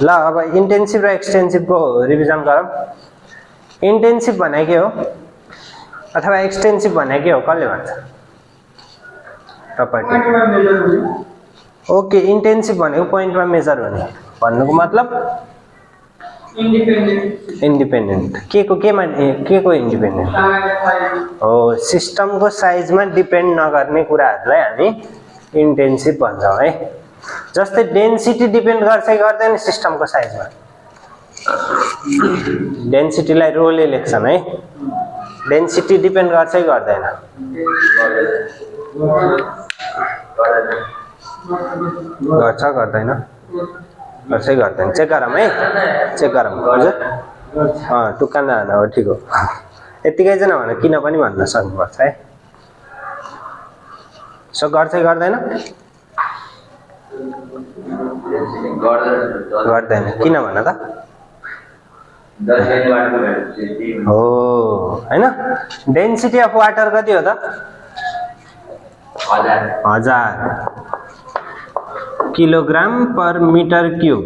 ल अब इन्टेन्सिभ र एक्सटेन्सिभको रिभिजन गरौँ। इन्टेन्सिभ भने के हो अथवा एक्सटेन्सिभ भने के हो, कसले भन्छ? प्रपर्टी। ओके, इन्टेन्सिभ भनेको पोइन्टमा मेजर हुने भन्नुको मतलब इन्डिपेन्डेन्ट। के को इन्डिपेन्डेन्ट हो? सिस्टमको साइजमा डिपेन्ड नगर्ने कुराहरूलाई हामी इन्टेन्सिभ भन्छौँ है। जस्तै डेन्सिटी डिपेन्ड गर्छ कि गर्दैन सिस्टमको साइजमा? डेन्सिटीलाई रोले लेख्छन् है। डेन्सिटी डिपेन्ड गर्छ कि गर्दैन? गर्छ गर्दैन? गर्छै गर्दैन। चेक गरौँ है, चेक गरौँ हजुर। टुक्का नहान हो, ठिक हो। यत्तिकै चाहिँ नभन, किन पनि भन्न सक्नुपर्छ है। सो गर्छै गर्दैन? गर्दैन। किन भन त? हो हैन। डेन्सिटी अफ वाटर कति हो त? 1000 kilogram per metre cube.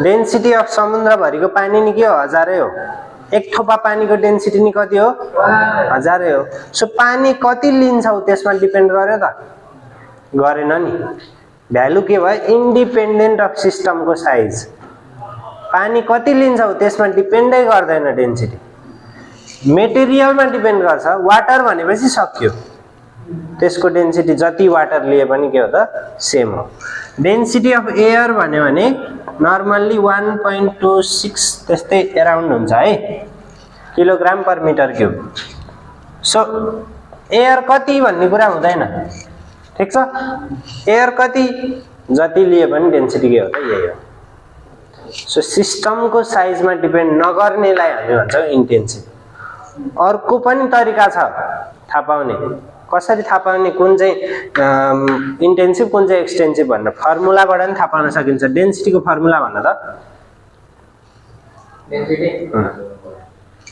Density of समुद्रभरिको पानी नि के हो? 1000 हो। एक थोपा पानीको डेन्सिटी नि कति हो? 1000 हो। सो पानी कति लिन्छौ त्यसमा डिपेन्ड गर्यो त? गरेन नि। भ्यालु के भयो? इन्डिपेन्डेन्ट अफ सिस्टमको साइज। पानी कति लिन्छौ त्यसमा डिपेन्डै गर्दैन डेन्सिटी, मेटेरियलमा डिपेन्ड गर्छ। वाटर भनेपछि सक्यो, त्यसको डेन्सिटी जति वाटर लिए पनि के हो त? सेम हो। डेन्सिटी अफ एयर भन्यो भने नर्मल्ली 1.26 त्यस्तै एराउन्ड हुन्छ है, kilogram per metre cube. So air कति भन्ने कुरा हुँदैन, ठिक छ? एयर कति जति लिए पनि डेन्सिटी के हो त? यही हो। सो सिस्टमको साइजमा डिपेन्ड नगर्नेलाई हामी भन्छौँ इन्टेन्सिभ। अर्को पनि तरिका छ थाहा पाउने। कसरी थाहा पाउने कुन चाहिँ इन्टेन्सिभ कुन चाहिँ एक्सटेन्सिभ भनेर? फर्मुलाबाट पनि थाहा पाउन सकिन्छ। डेन्सिटीको फर्मुला भन्न त?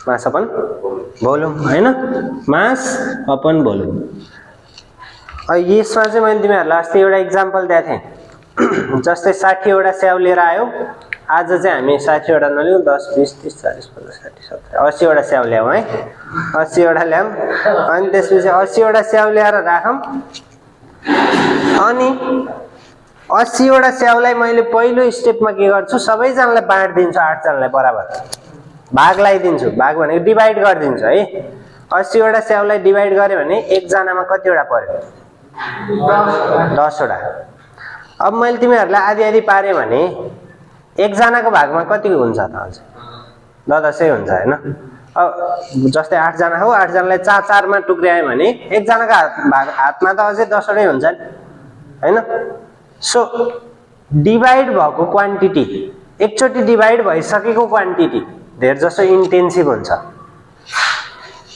मास अपन भोल्युम हैन? मास अपन भोल्युम। यसमा चाहिँ मैले तिमीहरूलाई अस्ति एउटा इक्जाम्पल दिएको थिएँ। जस्तै 60 वटा स्याउ लिएर आयो। आज चाहिँ हामी 60 वटा नलिउँ, 10 20 30 40 50 60 70 80 वटा स्याउ ल्याउँ है। 80 वटा ल्याउँ अनि त्यसपछि 80 वटा स्याउ ल्याएर राखौँ। अनि 80 वटा स्याउलाई मैले पहिलो स्टेपमा के गर्छु? सबैजनालाई बाँडिदिन्छु, 8 जनालाई बराबर भाग लगाइदिन्छु। भाग भनेको डिभाइड गरिदिन्छु है। 80 वटा स्याउलाई डिभाइड गऱ्यो भने एकजनामा कतिवटा पर्यो? 10 वटा। अब मैले तिमीहरूलाई आधी आधी पारेँ भने एकजनाको भागमा कति हुन्छ त? अझ 10 हुन्छ हैन? अब जस्तै 8 जना हो, 8 जनालाई 4 मा टुक्र्याएँ भने एकजनाको हातमा त अझै 10 वटै हुन्छ नि हैन? सो डिभाइड भएको क्वान्टिटी, एकचोटि डिभाइड भइसकेको क्वान्टिटी धेर जसो इन्टेन्सिभ हुन्छ।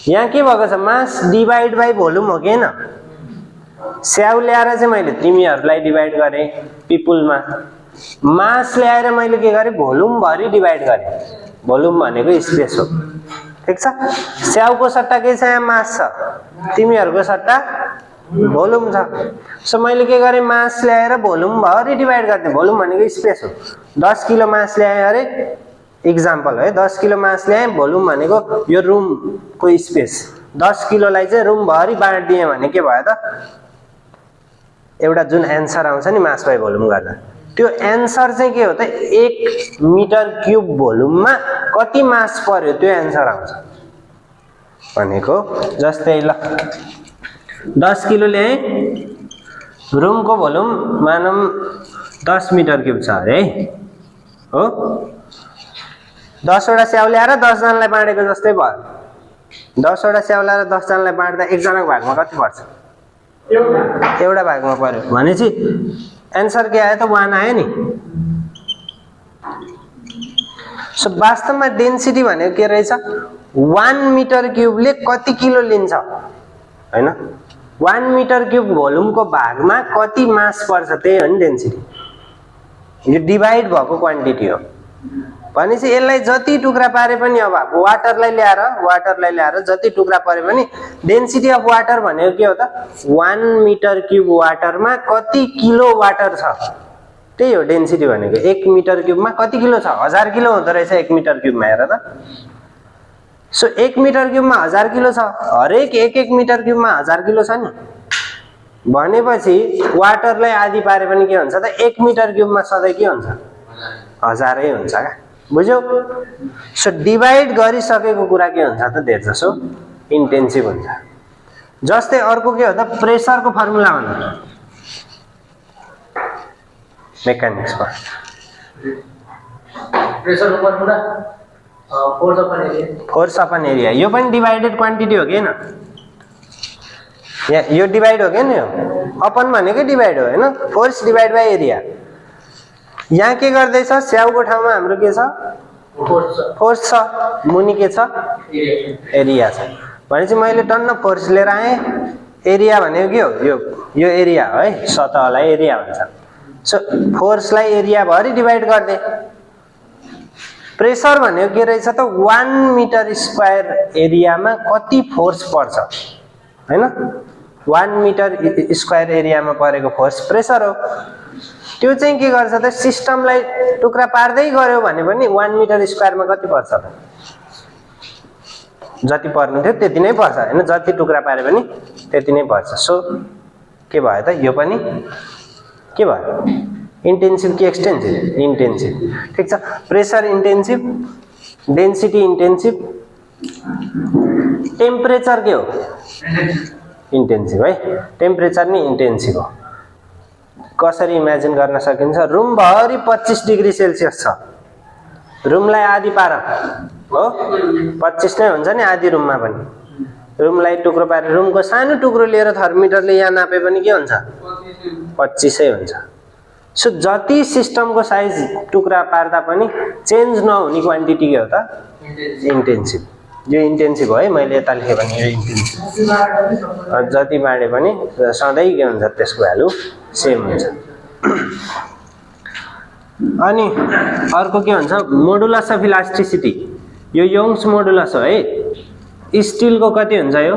यहाँ के भएको छ? मास डिभाइड बाइ भोल्युम हो कि हैन? स्याउ ल्याएर चाहिँ मैले तिमीहरूलाई डिभाइड गरेँ पिपुलमा, मास ल्याएर मैले के गरेँ? भोल्युम भरि डिभाइड गरेँ। भोल्युम भनेको स्पेस हो, ठिक छ? स्याउको सट्टा के छ? यहाँ मास छ, तिमीहरूको सट्टा भोल्युम छ। सो मैले के गरेँ? मास ल्याएर भोल्युम भरि डिभाइड गरिदिएँ। भोल्युम भनेको स्पेस हो। 10 किलो मास ल्याएँ अरे, इक्जाम्पल है, 10 किलो मास ल्याएँ। भोल्युम भनेको यो रुमको स्पेस। 10 किलोलाई चाहिँ रुम भरि बाँडिदिएँ भने के भयो त? एउटा जुन एन्सर आउँछ नि मास बाइ भोल्युम गर्दा, त्यो एन्सर चाहिँ के हो त? 1 मिटर क्यूब भोल्युममा कति मास पर्यो त्यो एन्सर आउँछ भनेको। जस्तै ल 10 किलो ल्याएँ, रुमको भोल्युम मानौँ 10 मिटर क्यूब छ अरे है, हो? 10 वटा स्याउ ल्याएर 10 जनालाई बाँडेको जस्तै भयो। 10 वटा स्याउ ल्याएर 10 जनालाई बाँड्दा एकजनाको भागमा कति पर्छ? एउटा भागमा पर्यो भनेपछि एन्सर के आयो त? 1 आयो नि। सो वास्तवमा डेन्सिटी भनेको के रहेछ? 1 मिटर क्यूबले कति किलो लिन्छ हैन? 1 मिटर क्यूब भोल्युमको भागमा कति मास पर्छ त्यही हो नि डेन्सिटी। यो डिभाइड भएको क्वान्टिटी हो भनेपछि यसलाई जति टुक्रा पारे पनि, अब वाटरलाई ल्याएर जति टुक्रा पारे पनि डेन्सिटी अफ वाटर भनेको के हो त? 1 मिटर क्यूब वाटरमा कति किलो वाटर छ त्यही हो डेन्सिटी भनेको। 1 मिटर क्युबमा कति किलो छ? 1000 किलो हुँदो रहेछ 1 मिटर क्युबमा, हेर त। सो 1 मिटर क्युबमा 1000 किलो छ, हरेक 1 मिटर क्युबमा 1000 किलो छ नि। भनेपछि वाटरलाई आधी पारे पनि के हुन्छ त? 1 मिटर क्युबमा सधैँ के हुन्छ? 1000 हुन्छ क्या, बुझ्यौ? सो डिभाइड गरिसकेको कुरा के हुन्छ त? धेर जसो इन्टेन्सिभ हुन्छ। जस्तै अर्को के हो त? प्रेसरको फर्मुला भन्नु, मेकानिक्समा प्रेसरको फर्मुला फोर्स अपन एरिया। यो पनि डिभाइडेड क्वान्टिटी हो कि हैन? यो डिभाइड हो क्या नि, यो अपन भनेकै डिभाइड हो हैन? Force divide by area. यहाँ के गर्दैछ? स्याउको ठाउँमा हाम्रो के छ? फोर्स छ, मुनि के छ? एरिया छ। भनेपछि मैले टन्न फोर्स लिएर आएँ, एरिया भनेको के हो? यो एरिया हो है, सतहलाई एरिया भन्छ। सो फोर्सलाई एरिया भरि डिभाइड गर्दे। प्रेसर भनेको के रहेछ त? 1 मिटर स्क्वायर एरियामा कति फोर्स पर्छ हैन? 1 मिटर स्क्वायर एरियामा परेको फोर्स प्रेसर हो। त्यो चाहिँ के गर्छ त? सिस्टमलाई टुक्रा पार्दै गऱ्यो भने पनि 1 मिटर स्क्वायरमा कति पर्छ त? जति पर्नु थियो त्यति नै पर्छ हैन? जति टुक्रा पारे पनि त्यति नै पर्छ। सो के भयो त? यो पनि के भयो? इन्टेन्सिभ कि एक्सटेन्सिभ? इन्टेन्सिभ। ठिक छ। Pressure intensive, density intensive, temperature के हो? इन्टेन्सिभ है। टेम्परेचर नि इन्टेन्सिभ हो। कसरी इमेजिन गर्न सकिन्छ? रुमभरि 25 डिग्री सेल्सियस छ, रुमलाई आधी पार हो, 25 नै हुन्छ नि आधी रुममा पनि। रुमलाई टुक्रो पारेर रुमको सानो टुक्रो लिएर थर्मोमिटरले यहाँ नापे पनि के हुन्छ? 25 हुन्छ। सो जति सिस्टमको साइज टुक्रा पार्दा पनि चेन्ज नहुने क्वान्टिटी के हो त? इन्टेन्सिभ। यो इन्टेन्सिभ हो है, मैले यता लेखेँ भने यो इन्टेन्सिभ। जति बाँडे पनि सधैँ के हुन्छ? त्यसको भ्यालु सेम हुन्छ। अनि अर्को के हुन्छ? Modulus of elasticity. यो यङ्स मोडुलस हो है। स्टिलको कति हुन्छ? यो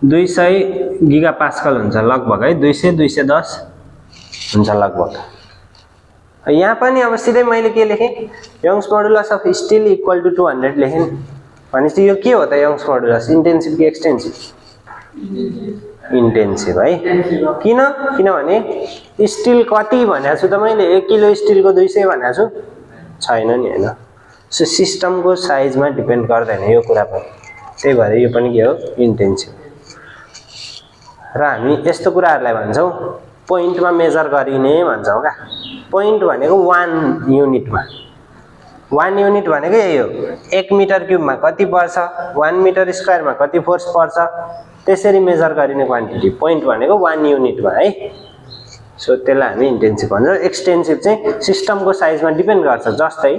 200 गिगा पास्कल हुन्छ लगभग है, 200-210 हुन्छ लगभग। यहाँ पनि अब सिधै मैले के लेखेँ? Young's modulus of steel equal to 200 लेखेँ। भनेपछि यो के हो त? यङ्स मोडुलस इन्टेन्सिभ कि एक्सटेन्सिभ? इन्टेन्सिभ है। किन? किनभने स्टिल कति भनेको छु त मैले? 1 किलो स्टिलको 200 भनेको छु छैन नि हैन? सो सिस्टमको साइजमा डिपेन्ड गर्दैन यो कुरा पनि, त्यही भएर यो पनि के हो? इन्टेन्सिभ। र हामी यस्तो कुराहरूलाई भन्छौँ पोइन्टमा मेजर गरिने भन्छौँ क्या। पोइन्ट भनेको 1 युनिटमा, 1 युनिट भनेको यही हो। 1 मिटर क्युबमा कति पर्छ? 1 मिटर स्क्वायरमा कति फोर्स पर्छ? त्यसरी मेजर गरिने क्वान्टिटी पोइन्ट भनेको 1 युनिटमा है। सो त्यसलाई हामी इन्टेन्सिभ भन्छौँ। एक्सटेन्सिभ चाहिँ सिस्टमको साइजमा डिपेन्ड गर्छ। जस्तै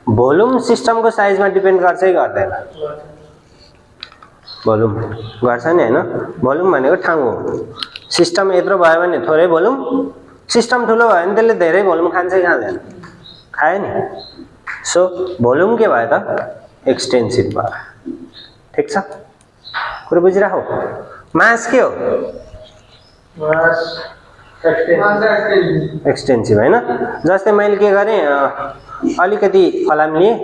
भोल्युम सिस्टमको साइजमा डिपेन्ड गर्छ कि गर्दैन? भोल्युम गर्छ नि हैन? भोल्युम भनेको ठाउँ हो। सिस्टम यत्रो भयो भने थोरै भोल्युम, सिस्टम ठुलो भयो भने त्यसले धेरै भोल्युम खान्छ कि खाँदैन? खायो नि। सो भोल्युम के भयो त? एक्सटेन्सिभ भयो। ठिक छ, कुरो बुझिराखौ। मास के हो? एक्सटेन्सिभ हैन? जस्तै मैले के गरेँ, अलिकति फलाम लिएँ,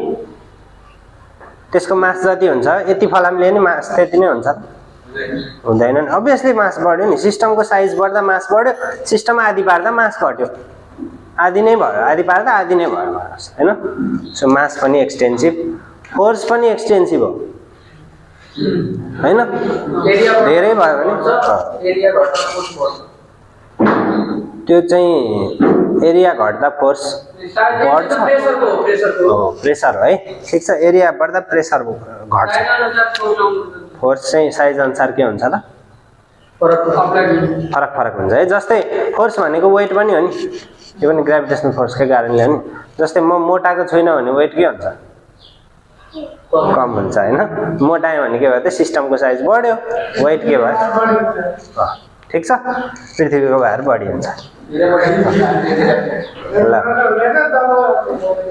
त्यसको मास जति हुन्छ यति फलाम लिएँ नि मास त्यति नै हुन्छ? हुँदैन नि। अभियसली मास बढ्यो नि। सिस्टमको साइज बढ्दा मास बढ्यो, सिस्टम आधी पार्दा मास घट्यो, आधी नै भयो, आधी पार्दा आधी नै भयो हैन? सो मास पनि एक्सटेन्सिभ, फोर्स पनि एक्सटेन्सिभ हो हैन? धेरै भयो भने त्यो चाहिँ एरिया घट्दा फोर्स बढ्छ। प्रेसर हो है। ठिक छ, एरिया बढ्दा प्रेसर घट्छ। फोर्स चाहिँ साइज अनुसार के हुन्छ त? फरक फरक हुन्छ है। जस्तै फोर्स भनेको वेट पनि हो नि, यो पनि ग्राभिटेसनल फोर्सकै कारणले हो नि। जस्तै म मोटाको छुइनँ भने वेट के हुन्छ? कम हुन्छ हैन? मोटायो भने के भयो त? सिस्टमको साइज बढ्यो, वेट के भयो? ठिक छ, पृथ्वीको भार बढी हुन्छ। ल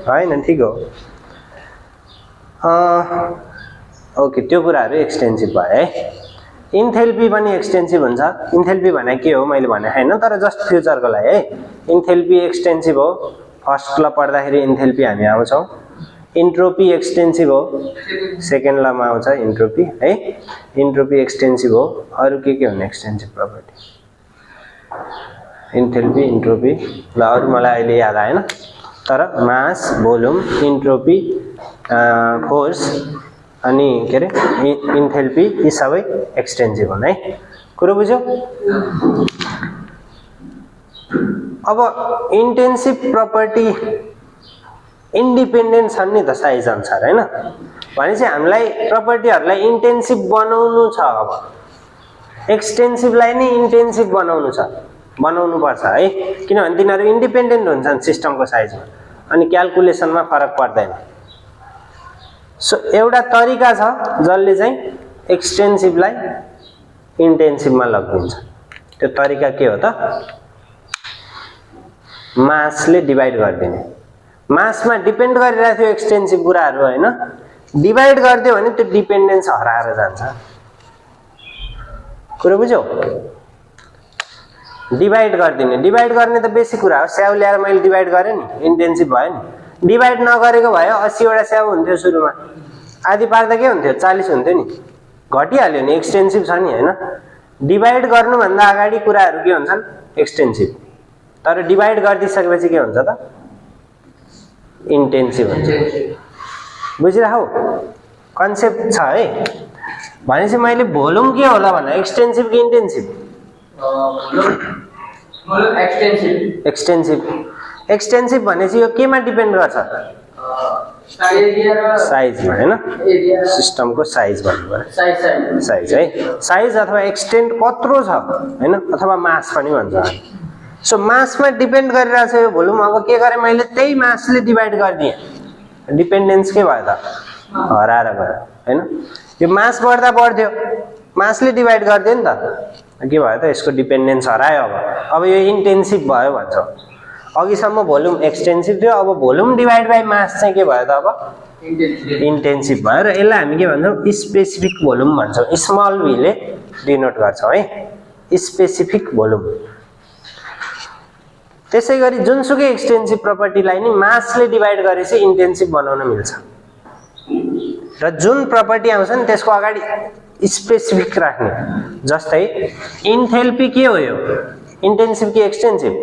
होइन, ठिक हो। ओके, त्यो कुराहरू एक्सटेन्सिभ भयो है। इन्थेल्पी पनि एक्सटेन्सिभ हुन्छ। इन्थेल्पी भने के हो मैले भने हैन, तर जस्ट फ्युचरको लागि है। इन्थेल्पी एक्सटेन्सिभ हो, फर्स्ट ल पढ्दाखेरि इन्थेल्पी हामी आउँछौँ। इन्ट्रोपी एक्सटेन्सिभ हो, सेकेन्ड लमा आउँछ इन्ट्रोपी है। इन्ट्रोपी एक्सटेन्सिभ हो। अरु के हुन् एक्सटेन्सिभ प्रपर्टी? इन्थेल्पी, इन्ट्रोपी, ल अरु मलाई अहिले याद आएन, तर मास, भोल्युम, इन्ट्रोपी, फोर्स अनि के अरे इन्थेल्पी यी सबै एक्सटेन्सिभ हुन् है। कुरो बुझ्यौ? अब इन्टेन्सिभ प्रपर्टी इन्डिपेन्डेन्ट छन् नि त साइज अनुसार हैन। भनेपछि हामीलाई प्रपर्टीहरूलाई इन्टेन्सिभ बनाउनु छ। अब एक्सटेन्सिभलाई नै इन्टेन्सिभ बनाउनु छ, बनाउनु पर्छ है, किनभने तिनीहरू इन्डिपेन्डेन्ट हुन्छन् सिस्टमको साइजमा अनि क्याल्कुलेसनमा फरक पर्दैन। सो एउटा तरिका छ जसले चाहिँ एक्सटेन्सिभलाई इन्टेन्सिभमा लगिदिन्छ। त्यो तरिका के हो त? मासले डिभाइड गरिदिने। मासमा डिपेन्ड गरिरहेको थियो एक्सटेन्सिभ कुराहरू हैन, डिभाइड गरिदियो भने त्यो डिपेन्डेन्स हराएर जान्छ। कुरो बुझ्यौ? डिभाइड गरिदिने, डिभाइड गर्ने त बेसी कुरा हो। स्याउ ल्याएर मैले डिभाइड गरेँ नि, इन्टेन्सिभ भयो नि। डिभाइड नगरेको भए 80 वटा स्याउ हुन्थ्यो सुरुमा, आधी पार्दा के हुन्थ्यो? 40 हुन्थ्यो नि, घटिहाल्यो नि। एक्सटेन्सिभ छ नि हैन। डिभाइड गर्नुभन्दा अगाडि कुराहरू के हुन्छन्? एक्सटेन्सिभ। तर डिभाइड गरिदिसकेपछि के हुन्छ त? इन्टेन्सिभ हुन्छ। बुझिराखौ? कन्सेप्ट छ है। भनेपछि मैले भोल्युम के होला भन्दा एक्सटेन्सिभ कि इन्टेन्सिभ? एक्सटेन्सिभ। एक्सटेन्सिभ भनेपछि यो केमा डिपेन्ड गर्छ? साइजमा हैन, सिस्टमको साइज भन्नु पर्यो। साइज है, साइज अथवा एक्सटेन्ट कत्रो छ हैन, अथवा मास पनि भन्छ। सो मासमा डिपेन्ड गरिरहेछ यो भोल्युम। अब के गरेँ मैले? त्यही मासले डिभाइड गरिदिएँ, डिपेन्डेन्स के भयो त? हराएर गयो हैन। यो मास बढ्दा बढ्थ्यो, मासले डिभाइड गरिदियो नि त, के भयो त? यसको डिपेन्डेन्स हरायो। अब यो इन्टेन्सिभ भयो भन्छौँ। अघिसम्म भोल्युम एक्सटेन्सिभ थियो, अब भोल्युम डिभाइड बाइ मास चाहिँ के भयो त? अब इन्टेन्सिभ भयो। र यसलाई हामी के भन्छौँ? स्पेसिफिक भोल्युम भन्छौँ। स्मल भीले डिनोट गर्छौँ है, स्पेसिफिक भोल्युम। त्यसै गरी जुनसुकै एक्सटेन्सिभ प्रपर्टीलाई नि मासले डिभाइड गरेपछि इन्टेन्सिभ बनाउन मिल्छ। र जुन प्रपर्टी आउँछ नि त्यसको अगाडि स्पेसिफिक राख्ने। जस्तै इन्थेल्पी के हो? यो इन्टेन्सिभ कि एक्सटेन्सिभ?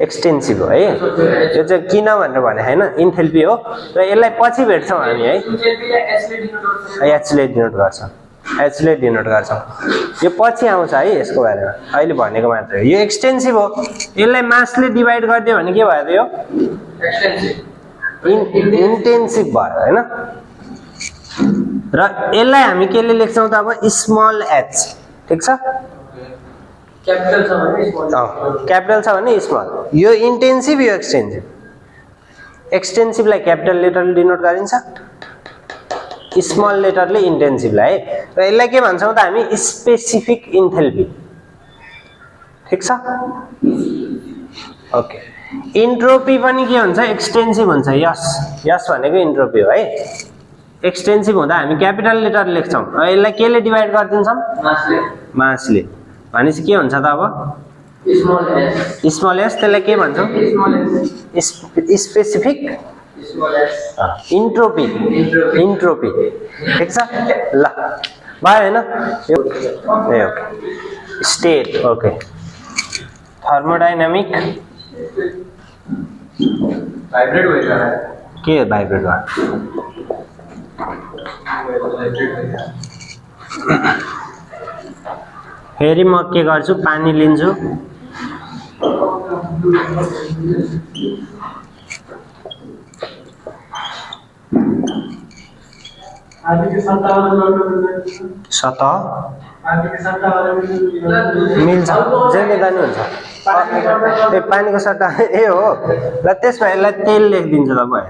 एक्सटेन्सिभ हो है। यो चाहिँ किन भनेर भने हैन, इन्थेल्पी हो। र यसलाई पछि भेट्छौँ हामी है। एचले डिनोट गर्छौँ, एचले डिनोट गर्छौँ। यो पछि आउँछ है यसको बारेमा, अहिले भनेको मात्र हो। यो एक्सटेन्सिभ हो, यसलाई मासले डिभाइड गरिदियो भने के भयो त? यो इन्टेन्सिभ भयो हैन। र यसलाई हामी केले लेख्छौँ त? अब स्मल एच। ठिक छ? क्यापिटल छ भने स्मल। यो इन्टेन्सिभ, यो एक्सटेन्सिभ। एक्सटेन्सिभलाई क्यापिटल लेटरले डिनोट गरिन्छ, स्मल लेटरले इन्टेन्सिभलाई है। र यसलाई के भन्छौँ त हामी? Specific enthalpy. ठिक छ? ओके। इन्ट्रोपी पनि के हुन्छ? एक्सटेन्सिभ हुन्छ। यस, यस भनेको इन्ट्रोपी हो है। एक्सटेन्सिभ हुँदा हामी क्यापिटल लेटर लेख्छौँ। र यसलाई केले डिभाइड गरिदिन्छौँ? मासले। भनेपछि के हुन्छ त? अब स्मल एस। त्यसलाई के भन्छौँ? Specific entropy. इन्ट्रोपी। ठिक छ? ल भयो हैन? ए okay. State. Okay. Thermodynamic vibrate भयो के? भाइब्रेट भयो। फेरि म के गर्छु? पानी लिन्छु, सतह मिल्छ, जहिले जानु हुन्छ। ए पानीको सट्टा ए हो। ल त्यसमा यसलाई तेल लेखिदिन्छु त भयो।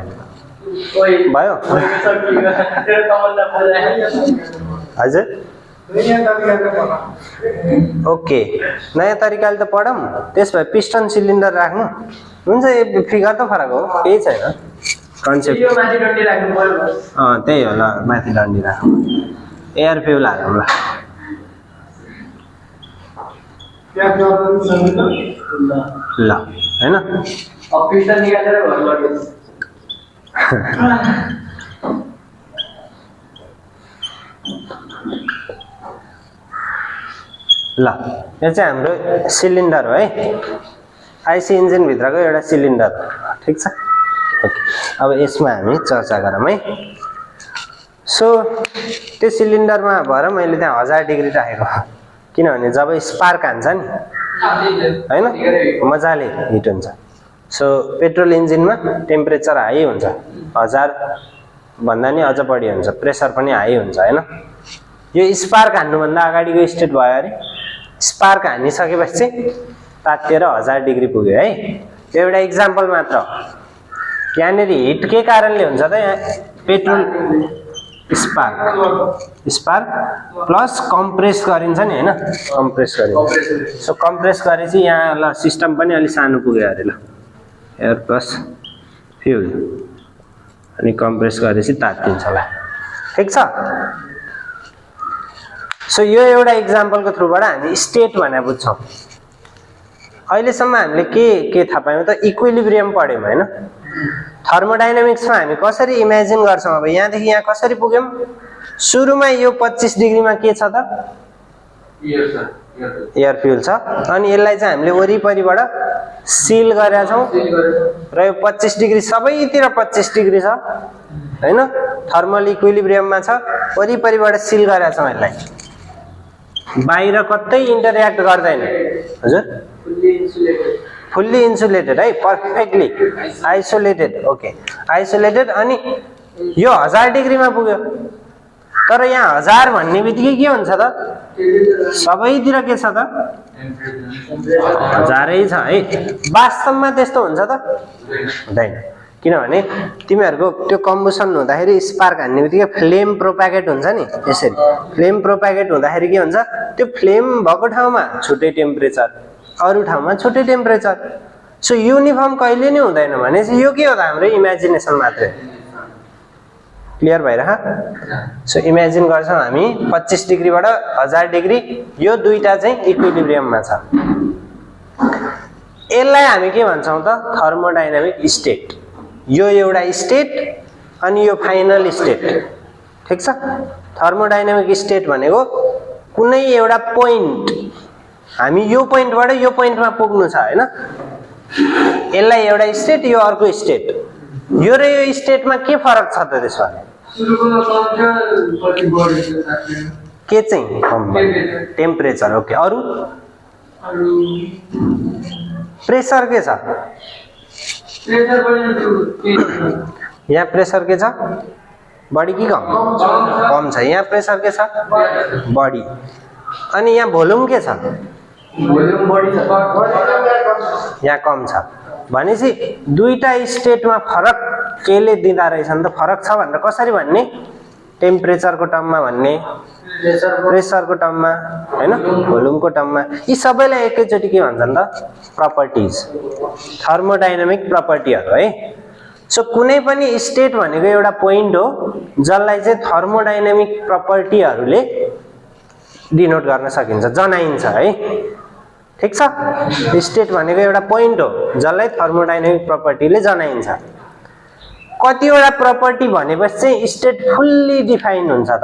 हजुर ओके। नयाँ तरिकाले त पढौँ। त्यस भए पिस्टन सिलिन्डर राख्नु हुन्छ। यो फिगर त फरक हो, केही छैन कन्सेप्ट। त्यही हो ल, माथि डन्डी राखौँ। एयर फ्युल हालौँ ल। ल हैन अब पिस्टन निकालेर घर लग्यो ल यो चाहिँ हाम्रो सिलिन्डर हो है आइसी इन्जिन भित्रको एउटा सिलिन्डर ठीक छ ओके अब यसमा हामी चर्चा गरौँ है सो त्यो सिलिन्डरमा भएर मैले त्यहाँ 1000 डिग्री राखेको किनभने जब स्पार्क हान्छ नि हैन मजाले हिट हुन्छ सो पेट्रोल इन्जिनमा टेम्परेचर हाई हुन्छ 1000 भन्दा नि अझ बढी हुन्छ प्रेसर पनि हाई हुन्छ हैन यो स्पार्क हान्नुभन्दा अगाडिको स्टेट भयो अरे स्पार्क हानिसकेपछि चाहिँ तातेर 1000 डिग्री पुग्यो है यो एउटा इक्जाम्पल मात्र हो यहाँनिर हिट के कारणले हुन्छ त यहाँ पेट्रोल स्पार्क प्लस कम्प्रेस गरिन्छ नि हैन कम्प्रेस गरिन्छ सो कम्प्रेस गरेपछि यहाँ ल सिस्टम पनि अलि सानो पुग्यो अरे ल एयर प्लस फ्युल अनि कम्प्रेस गरेपछि तातिन्छ ल ठीक छ सो यो एउटा इक्जाम्पलको थ्रुबाट हामी स्टेट भनेर बुझ्छौँ अहिलेसम्म हामीले के थाहा पायौँ त इक्विलिब्रियम पढ्यौँ हैन थर्मोडाइनामिक्समा हामी कसरी इमेजिन गर्छौँ अब यहाँदेखि यहाँ कसरी पुग्यौँ सुरुमा यो 25 डिग्रीमा के छ त एयर फ्युल छ अनि यसलाई चाहिँ हामीले वरिपरिबाट सिल गरेका छौँ र यो 25 डिग्री सबैतिर 25 डिग्री छ हैन थर्मल इक्विलिब्रियममा छ वरिपरिबाट सिल गरेका छौँ यसलाई बाहिर कतै इन्टरएक्ट गर्दैन हजुर फुल्ली इन्सुलेटेड है पर्फेक्टली आइसोलेटेड ओके आइसोलेटेड अनि यो 1000 डिग्रीमा पुग्यो तर यहाँ 1000 भन्ने बित्तिकै के हुन्छ त सबैतिर के छ त 1000 छ है वास्तवमा त्यस्तो हुन्छ त हुँदैन किनभने तिमीहरूको त्यो कम्बुसन हुँदाखेरि स्पार्क हान्ने बित्तिकै फ्लेम प्रोपागेट हुन्छ नि यसरी फ्लेम प्रोपागेट हुँदाखेरि के हुन्छ त्यो फ्लेम भएको ठाउँमा छुट्टै टेम्परेचर अरू ठाउँमा छुट्टै टेम्परेचर सो युनिफर्म कहिले नै हुँदैन भने यो के हो त हाम्रो इमेजिनेसन मात्रै क्लियर भइरह सो इमेजिन गर्छौँ हामी 25 डिग्रीबाट 1000 डिग्री यो दुईटा चाहिँ इक्विलिब्रियममा छ यसलाई हामी के भन्छौँ त थर्मोडाइनामिक स्टेट यो एउटा स्टेट अनि यो फाइनल स्टेट ठीक छ थर्मोडाइनामिक स्टेट भनेको कुनै एउटा पोइन्ट हामी यो पोइन्टबाट यो पोइन्टमा पुग्नु छ हैन यसलाई एउटा स्टेट यो अर्को स्टेट यो र यो स्टेटमा के फरक छ त त्यसमा के चाहिँ टेम्परेचर ओके अरू प्रेसर के छ यहाँ प्रेसर के छ बढी कि कम छ यहाँ प्रेसर के छ बढी अनि यहाँ भोल्युम के छ यहाँ कम छ भनेपछि दुईटा स्टेटमा फरक केले दिँदा रहेछ नि त फरक छ भनेर कसरी भन्ने टेम्परेचरको टर्ममा भन्ने प्रेसरको टर्ममा हैन भोल्युमको टर्ममा यी सबैलाई एकैचोटि के भन्छन् त प्रपर्टिज थर्मोडाइनामिक प्रपर्टीहरू है सो कुनै पनि स्टेट भनेको एउटा पोइन्ट हो जसलाई चाहिँ थर्मोडाइनामिक प्रपर्टीहरूले डिनोट गर्न सकिन्छ जनाइन्छ है ठीक छ स्टेट भनेको एउटा पोइन्ट हो जसलाई थर्मोडाइनामिक प्रपर्टीले जनाइन्छ कतिवटा प्रपर्टी भनेपछि चाहिँ स्टेट फुल्ली डिफाइन हुन्छ त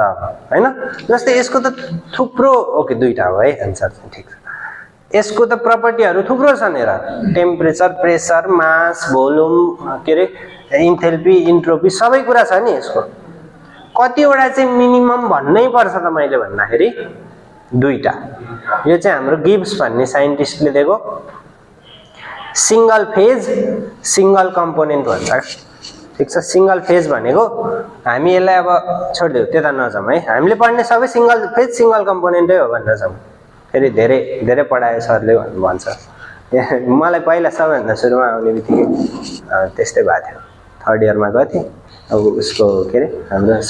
हैन जस्तै यसको त थुप्रो ओके दुईटा हो है आन्सर चाहिँ ठीक छ यसको त प्रपर्टीहरू थुप्रो छन् हेर टेम्परेचर प्रेसर मास भोल्युम के रे इन्थेल्पी इन्ट्रोपी सबै कुरा छ नि यसको कतिवटा चाहिँ मिनिमम भन्नै पर्छ त मैले भन्दाखेरि दुईटा यो चाहिँ हाम्रो गिब्स भन्ने साइन्टिस्टले दिएको सिंगल फेज सिंगल कम्पोनेन्ट भन्छ ठीक छ सिंगल फेज भनेको हामी यसलाई अब छोड्दियो त्यता नजाउँ है हामीले पढ्ने सबै सिंगल फेज सिंगल कम्पोनेन्टै हो भनेर जाउँ फेरि धेरै धेरै पढायो सरले भन्छ मलाई पहिला सबैभन्दा सुरुमा आउने बित्तिकै त्यस्तै भएको थियो थर्ड इयरमा गएको थिएँ अब उसको के अरे हाम्रो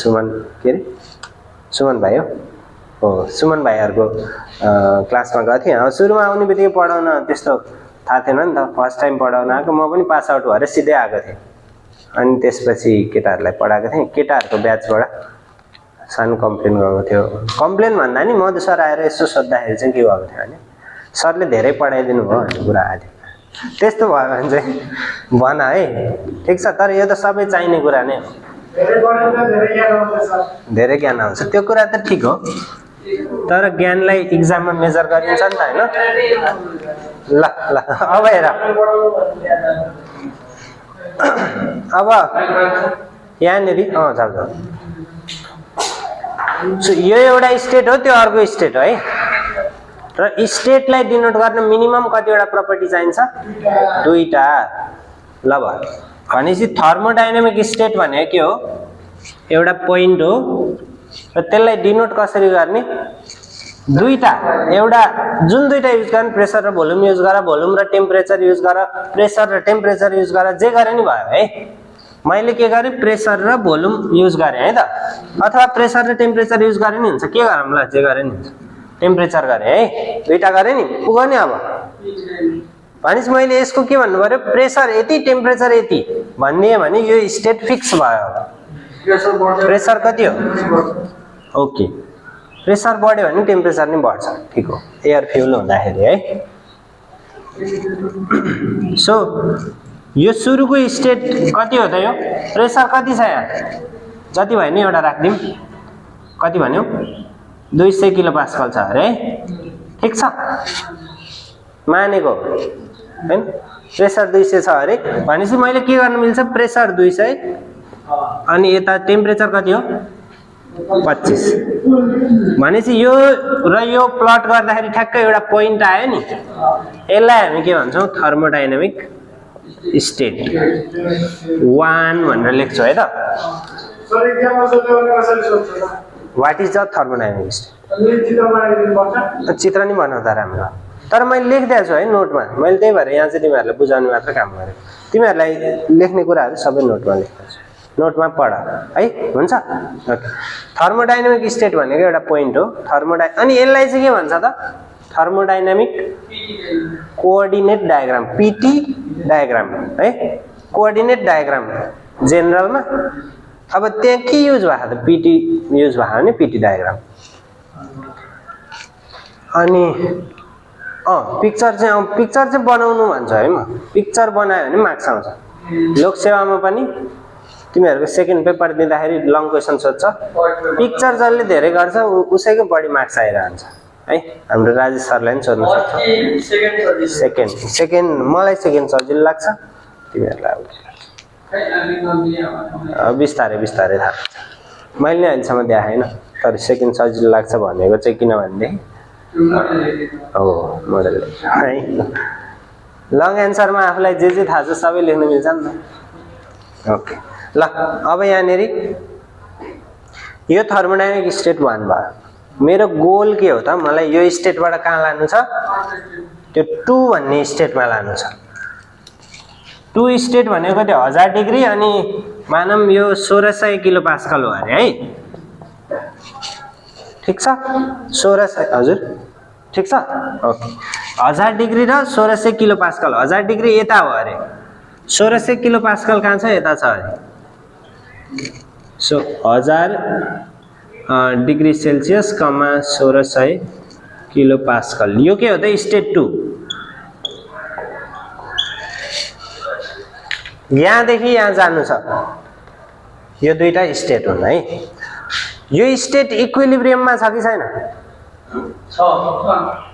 सुमन भाइ हो सुमन भाइहरूको क्लासमा गएको थिएँ अब सुरुमा आउने बित्तिकै पढाउन त्यस्तो थाहा थिएन नि त फर्स्ट टाइम पढाउन आएको म पनि पास आउट भएर सिधै आएको थिएँ अनि त्यसपछि केटाहरूलाई पढाएको थिएँ केटाहरूको ब्याचबाट सानो कम्प्लेन गएको थियो कम्प्लेन भन्दा नि मधु सर आएर यसो सोद्धाखेरि चाहिँ के भएको थियो भने सरले धेरै पढाइदिनु भयो भन्ने कुरा आयो त्यस्तो भयो भने चाहिँ भन है ठिक छ तर यो त सबै चाहिने कुरा नै हो धेरै ज्ञान आउँछ त्यो कुरा त ठिक हो तर ज्ञानलाई इक्जाममा मेजर गरिन्छ नि त हैन ल ल अब हेर अब यहाँनिर जाऊ सो यो एउटा स्टेट हो त्यो अर्को स्टेट हो है र स्टेटलाई डिनोट गर्न मिनिमम कतिवटा प्रपर्टी चाहिन्छ दुईटा ल भयो भनेपछि थर्मोडाइनामिक स्टेट भनेको के हो एउटा पोइन्ट हो र त्यसलाई डिनोट कसरी गर्ने दुईटा एउटा जुन दुईटा युज गर्ने प्रेसर र भोल्युम युज गर भोल्युम र टेम्परेचर युज गर प्रेसर र टेम्परेचर युज गर जे गरे नि भयो है मैले के गरेँ प्रेसर र भोल्युम युज गरेँ है त अथवा प्रेसर र टेम्परेचर युज गरे नि हुन्छ के गरौँ ल जे गरे नि हुन्छ टेम्परेचर गरेँ है दुईटा गरेँ नि पुग्यो नि अब भनेपछि मैले यसको के भन्नु पर्यो प्रेसर यति टेम्परेचर यति भनिदिएँ भने यो स्टेट फिक्स भयो प्रेसर कति हो ओके प्रेसर बढ्यो भने टेम्परेचर नि बढ्छ ठिक हो एयर फ्युल हुँदाखेरि है सो यो सुरुको स्टेट कति हो त यो प्रेसर कति छ यहाँ जति भयो नि एउटा राखिदिउँ कति भन्यो 200 किलो पास्कल छ अरे है ठिक छ मानेको हैन प्रेसर 200 छ अरे भनेपछि मैले के गर्न मिल्छ प्रेसर 200 अनि यता टेम्परेचर कति हो 25 भनेपछि यो र यो प्लट गर्दाखेरि ठ्याक्कै एउटा पोइन्ट आयो नि यसलाई हामी के भन्छौँ थर्मोडाइनामिक स्टेट 1 भनेर लेख्छौँ है त what is the thermodynamic state चित्र नि बनाउँदा राम्रो तर मैले लेखिदिएको छु है नोटमा मैले त्यही भएर यहाँ चाहिँ तिमीहरूलाई बुझाउने मात्र काम गरेको तिमीहरूलाई लेख्ने कुराहरू सबै नोटमा लेख्दैछु नोटमा पढ है हुन्छ ओके थर्मोडाइनामिक स्टेट भनेको एउटा पोइन्ट हो अनि यसलाई चाहिँ के भन्छ त thermodynamic coordinate diagram PT diagram है कोअर्डिनेट डायग्राम जेनरलमा अब त्यहाँ के युज भएको त पीटी युज भयो भने पीटी डायग्राम अनि पिक्चर चाहिँ बनाउनु भन्छ है म पिक्चर बनायो भने मार्क्स आउँछ लोकसेवामा पनि तिमीहरूको सेकेन्ड पेपर दिँदाखेरि लङ क्वेसन सोध्छ पिक्चर जसले धेरै गर्छ उसैको बढी मार्क्स आइरहन्छ है हाम्रो राजेश सरलाई पनि सोध्नु सक्छ सेकेन्ड मलाई सेकेन्ड सजिलो लाग्छ तिमीहरूलाई अब बिस्तारै थाहा मैले नै अहिलेसम्म देखाएन तर सेकेन्ड सजिलो लाग्छ भनेको चाहिँ किनभनेदेखि हो मोडल है लङ एन्सरमा आफूलाई जे थाहा छ सबै लेख्न मिल्छ नि त ओके ल अब यहाँनिर यो थर्मोडाइनामिक स्टेट 1 भयो मेरो गोल के हो त मलाई यो स्टेटबाट कहाँ लानु छ त्यो 2 भन्ने स्टेटमा लानु छ 2 स्टेट भनेको कति 1000 डिग्री अनि मानम यो 1600 किलो पास्कल हो अरे है ठिक छ 1600 हजुर ठिक छ ओके 1000 डिग्री र 1600 किलो पास्कल 1000 डिग्री यता हो अरे 1600 किलो पास्कल कहाँ छ यता छ अरे सो 1000 डिग्री सेल्सियस कमा 1600 किलो पास्कल यो के हो त स्टेट 2 यहाँदेखि यहाँ जानु छ यो दुईटा स्टेट हुन् है यो स्टेट इक्विलिब्रियममा छ कि छैन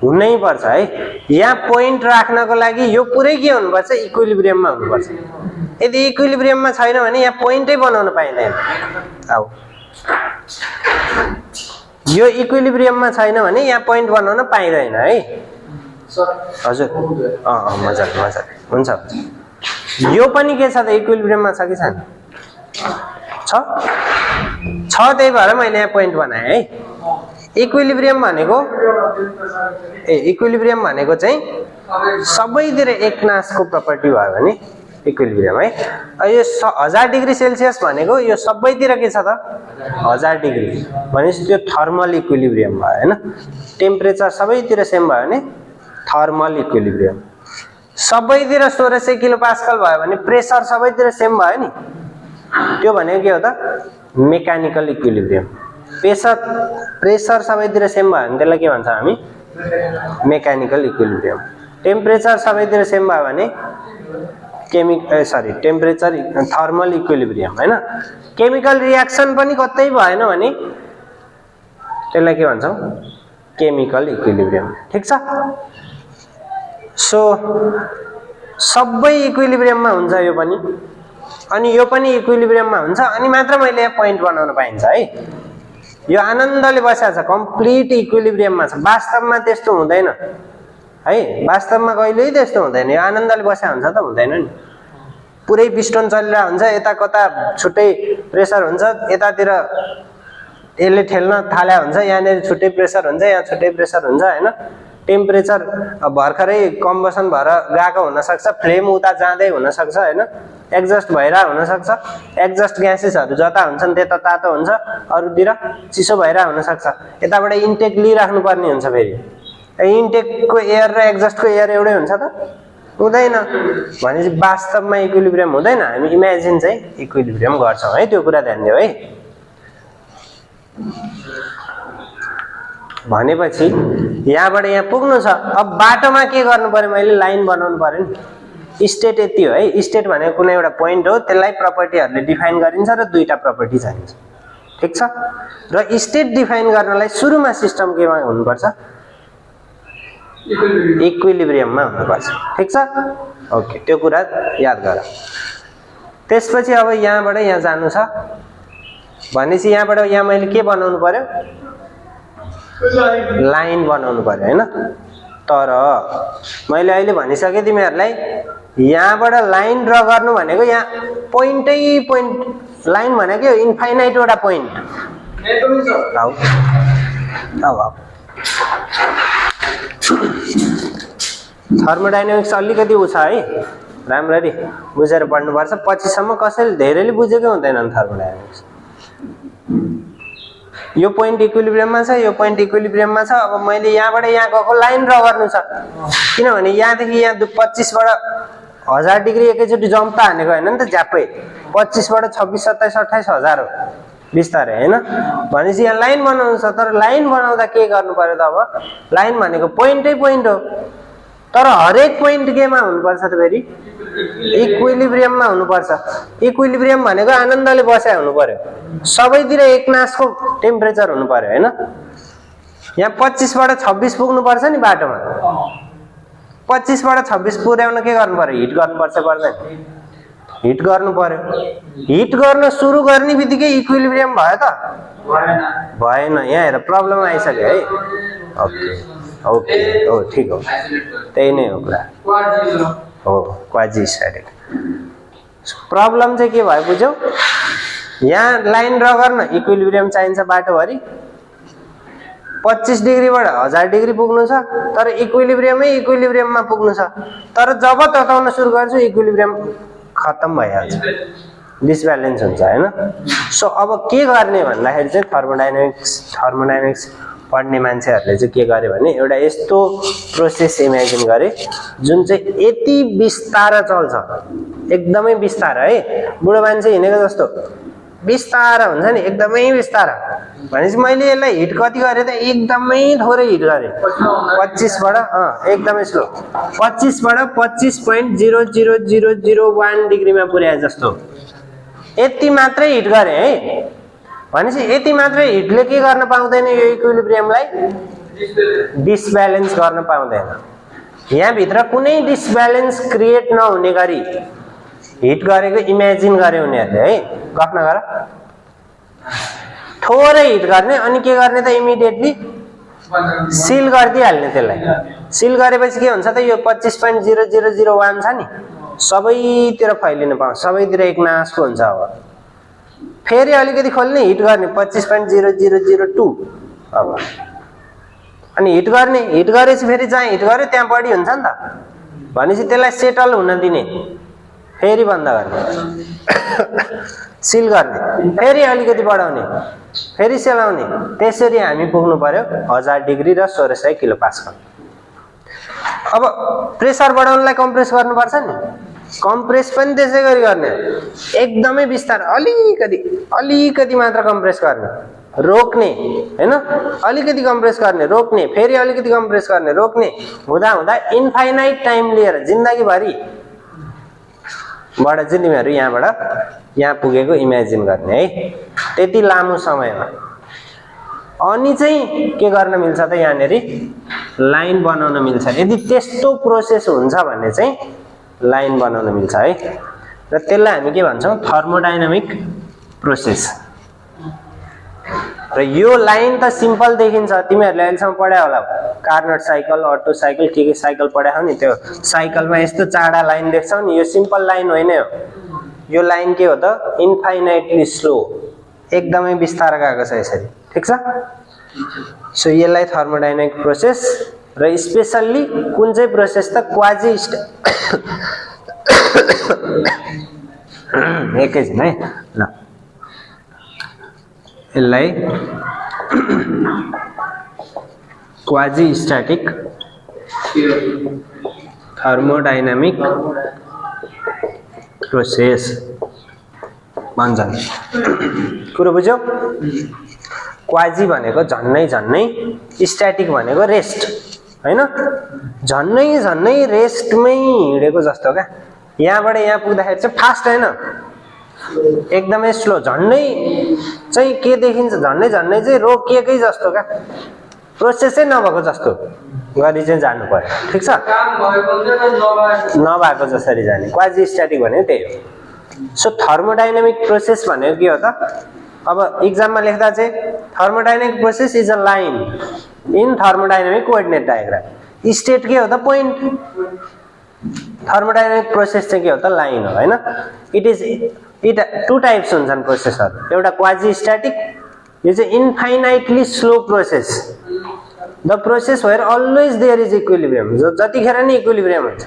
हुनै पर्छ है यहाँ पोइन्ट राख्नको लागि यो पुरै के हुनुपर्छ इक्विलिब्रियममा हुनुपर्छ यदि इक्विलिब्रियममा छैन भने यहाँ पोइन्टै बनाउन पाइँदैन आऊ यो इक्विलिब्रियममा छैन भने यहाँ पोइन्ट बनाउन पाइँदैन है हजुर मजाले हुन्छ यो पनि के छ त इक्विलिब्रियममा छ कि छैन छ त्यही भएर मैले यहाँ पोइन्ट बनाएँ है इक्विलिब्रियम भनेको चाहिँ सबैतिर एकनासको प्रपर्टी भयो भने इक्विलिब्रियम है यो 1000 डिग्री सेल्सियस भनेको यो सबैतिर के छ त 1000 डिग्री भनेपछि त्यो थर्मल इक्विलिब्रियम भयो हैन टेम्परेचर सबैतिर सेम भयो भने थर्मल इक्विलिब्रियम सबैतिर 1600 किलो पास्कल भयो भने प्रेसर सबैतिर सेम भयो नि त्यो भनेको के हो त मेकानिकल इक्विलिब्रियम प्रेसर सबैतिर सेम भयो भने त्यसलाई के भन्छ हामी मेकानिकल इक्विलिब्रियम। टेम्परेचर सबैतिर सेम भयो भने टेम्परेचर थर्मल इक्विलिब्रियम हैन। केमिकल रियाक्सन पनि कतै भएन भने त्यसलाई के भन्छौं केमिकल इक्विलिब्रियम। ठीक छ। सो सबै इक्विलिब्रियममा हुन्छ यो पनि, अनि यो पनि इक्विलिब्रियममा हुन्छ, अनि मात्र मैले यहाँ पोइन्ट बनाउन पाइन्छ है। यो आनन्दले बसेको छ, कम्प्लिट इक्विलिब्रियममा छ। वास्तवमा त्यस्तो हुँदैन है, वास्तवमा कहिल्यै त्यस्तो हुँदैन। यो आनन्दले बसेको हुन्छ त हुँदैन नि। पुरै पिस्टन चलिरहेको हुन्छ, यता कता छुट्टै प्रेसर हुन्छ, यतातिर यसले ठेल्न थाल्या हुन्छ, यहाँनिर छुट्टै प्रेसर हुन्छ, यहाँ छुट्टै प्रेसर हुन्छ हैन। टेम्परेचर भर्खरै कम्बसन भएर गएको हुनसक्छ, फ्लेम उता जाँदै हुनसक्छ हैन, एक्जस्ट भइरहेको हुनसक्छ। एक्जस्ट ग्यासेसहरू जता हुन्छन् त्यता तातो हुन्छ, अरूतिर चिसो भइरहेको हुनसक्छ। यताबाट इन्टेक लिइराख्नु पर्ने हुन्छ। फेरि इन्टेकको एयर र एक्जस्टको एयर एउटै हुन्छ त हुँदैन। भनेपछि वास्तवमा इक्विलिब्रियम हुँदैन, हामी इमेजिन चाहिँ इक्विलिब्रियम गर्छौँ है। त्यो कुरा ध्यान दियो है। भनेपछि यहाँबाट यहाँ पुग्नु छ। अब बाटोमा के गर्नु पर्यो, मैले लाइन बनाउनु पर्यो नि। स्टेट यति हो है। स्टेट भनेको कुनै एउटा पोइन्ट हो, त्यसलाई प्रपर्टीहरूले डिफाइन गरिन्छ र दुईटा प्रपर्टी चाहिन्छ। ठीक छ। र स्टेट डिफाइन गर्नलाई सुरुमा सिस्टम केमा हुनुपर्छ, इक्विलिब्रियममा हुनुपर्छ। ठीक छ। ओके, त्यो कुरा याद गर। त्यसपछि अब यहाँबाट यहाँ जानु छ भनेपछि यहाँबाट यहाँ मैले के बनाउनु पर्यो, लाइन बनाउनु पर्यो हैन। तर मैले अहिले भनिसके तिमीहरूलाई, यहाँबाट लाइन ड्र गर्नु भनेको यहाँ पोइन्टै पोइन्ट। लाइन भनेको इन्फाइनाइट वटा पोइन्ट। थर्मोडाइनामिक्स अलिकति उ छ है, राम्ररी बुझेर पढ्नुपर्छ। पछिसम्म कसैले धेरैले बुझेकै हुँदैनन् थर्मोडाइनामिक्स। यो पोइन्ट इक्विलिब्रियममा छ, यो पोइन्ट इक्विलिब्रियममा छ। अब मैले यहाँबाट यहाँ गएको लाइन ड्र गर्नु छ, किनभने यहाँदेखि यहाँ 25 बाट 1000 डिग्री एकैचोटि जम्प त हानेको हैन नि त झ्याप्पै। 25 बाट 26, 27, 28 हजार हो बिस्तारै हैन। भनेपछि यहाँ लाइन बनाउनु छ। तर लाइन बनाउँदा के गर्नु पर्यो त, अब लाइन भनेको पोइन्टै पोइन्ट हो। तर हरेक पोइन्ट केमा हुनुपर्छ त, फेरि इक्विलिब्रियममा हुनुपर्छ। इक्विलिब्रियम भनेको आनन्दले बसेको हुनु पर्यो, सबैतिर एकनासको टेम्परेचर हुनु पर्यो हैन। यहाँ 25 बाट 26 पुग्नु पर्छ नि बाटोमा। 25 बाट 26 पुर्याउन के गर्नु पर्यो, हिट गर्नुपर्छ पर्दैन? हिट गर्नु पर्यो। हिट गर्न सुरु गर्ने बित्तिकै इक्विलिब्रियम भयो त भएन। यहाँ हेर प्रब्लम आइसक्यो है। ओके ओके, हो ठिक हो, त्यही नै हो कुरा हो, क्वाजी स्ट्याटिक। प्रब्लम चाहिँ के भयो बुझ्यौ? यहाँ लाइन ड्र गर्न इक्विलिब्रियम चाहिन्छ बाटोभरि। 25 डिग्रीबाट 1000 डिग्री पुग्नु छ, तर इक्विलिब्रियमै इक्विलिब्रियममा पुग्नु छ। तर जब तताउन सुरु गर्छु इक्विलिब्रियम खत्तम भइहाल्छ, डिसब्यालेन्स हुन्छ हैन। सो अब के गर्ने भन्दाखेरि चाहिँ थर्मोडाइनामिक्स पढ्ने मान्छेहरूले चाहिँ के गरे भने एउटा यस्तो प्रोसेस इमेजिन गरे जुन चाहिँ यति बिस्तार चल्छ, एकदमै बिस्तार है। बुढो मान्छे हिँडेको जस्तो बिस्तार हुन्छ नि, एकदमै बिस्तार। भनेपछि मैले यसलाई हिट कति गरेँ त, एकदमै थोरै हिट गरेँ। 25 बाट एकदमै स्लो, 25 बाट 25.00001 डिग्रीमा पुर्याए जस्तो, यति मात्रै हिट गरेँ है। भनेपछि यति मात्रै हिटले के गर्न पाउँदैन, यो इक्विलिब्रियमलाई डिसब्यालेन्स गर्न पाउँदैन। यहाँ भित्र कुनै डिसब्यालेन्स क्रिएट नहुने गरी हिट गरेको इमेजिन गरे उनीहरूले है। गफ नगर, थोरै हिट गर्ने, अनि के गर्ने त इमिडिएटली सिल गरिदिइहाल्ने। त्यसलाई सिल गरेपछि के हुन्छ त, यो 25.0001 छ नि सबैतिर फैलिन पाउँछ, सबैतिर एकनासको हुन्छ। अब फेरि अलिकति खोल्ने, हिट गर्ने 25.0002। अब अनि हिट गर्ने, हिट गरेपछि फेरि जहाँ हिट गर्यो त्यहाँ बढी हुन्छ नि त। भनेपछि त्यसलाई सेटल हुन दिने, फेरि बन्द गर्ने, सिल गर्ने, फेरि अलिकति बढाउने, फेरि सेलाउने। त्यसरी हामी पुग्नु पर्यो 1000 डिग्री र 1600 किलो पास्कल। अब प्रेसर बढाउनलाई कम्प्रेस गर्नुपर्छ नि, कम्प्रेस पनि त्यसै गरी गर्ने, एकदमै बिस्तार, अलिकति मात्र कम्प्रेस गर्ने रोक्ने हैन, अलिकति कम्प्रेस गर्ने रोक्ने, फेरि अलिकति कम्प्रेस गर्ने रोक्ने हुँदा हुँदा इन्फाइनाइट टाइम लिएर जिन्दगीभरि बाट चाहिँ तिमीहरू यहाँबाट यहाँ पुगेको इमेजिन गर्ने है, त्यति लामो समयमा। अनि चाहिँ के गर्न मिल्छ त यहाँनेर लाइन बनाउन मिल्छ। यदि त्यस्तो प्रोसेस हुन्छ भने चाहिँ लाइन बनाउन मिल्छ है, र त्यसलाई हामी के भन्छौँ थर्मोडाइनामिक प्रोसेस। र यो लाइन त सिम्पल देखिन्छ, तिमीहरूले अहिलेसम्म पढायो होला कार्नट साइकल, अटो साइकल, के साइकल पढायो नि, त्यो साइकलमा यस्तो चाडा लाइन देख्छौ नि, यो सिम्पल लाइन होइन हो। यो लाइन के हो त इन्फाइनाइटली स्लो, एकदमै बिस्तार गएको छ यसरी, ठिक छ। सो यसलाई थर्मोडाइनामिक प्रोसेस, र स्पेसल्ली कुन चाहिँ प्रोसेस त क्वाजी एकैछिन है ल, यसलाई क्वाजी स्ट्याटिक थर्मोडाइनामिक प्रोसेस भन्छन्। कुरो बुझ्यौ? क्वाजी भनेको झन्नै झन्नै, स्ट्याटिक भनेको रेस्ट हैन, झन्नै झन्नै रेस्टमै हिँडेको जस्तो क्या। यहाँबाट यहाँ पुग्दाखेरि चाहिँ फास्ट हैन, एकदमै स्लो, झन्नै चाहिँ के देखिन्छ, झन्नै झन्नै चाहिँ रोकिएकै जस्तो क्या, प्रोसेसै नभएको जस्तो गरी चाहिँ जानु पर्यो, ठिक छ। नभएको जसरी जाने क्वाजी स्ट्याटिक भनेको त्यही हो। सो थर्मोडाइनामिक प्रोसेस भनेको के हो त, अब इक्जाममा लेख्दा चाहिँ thermodynamic process is a line in thermodynamic coordinate diagram. State के हो त पोइन्ट, थर्मोडाइनामिक प्रोसेस चाहिँ के हो त लाइन हो हैन। इट टु टाइप्स हुन्छन् प्रोसेसहरू, एउटा क्वाजी स्ट्याटिक, यो चाहिँ infinitely slow process, the process where always there is equilibrium, जतिखेर नै इक्विलिब्रियम हुन्छ।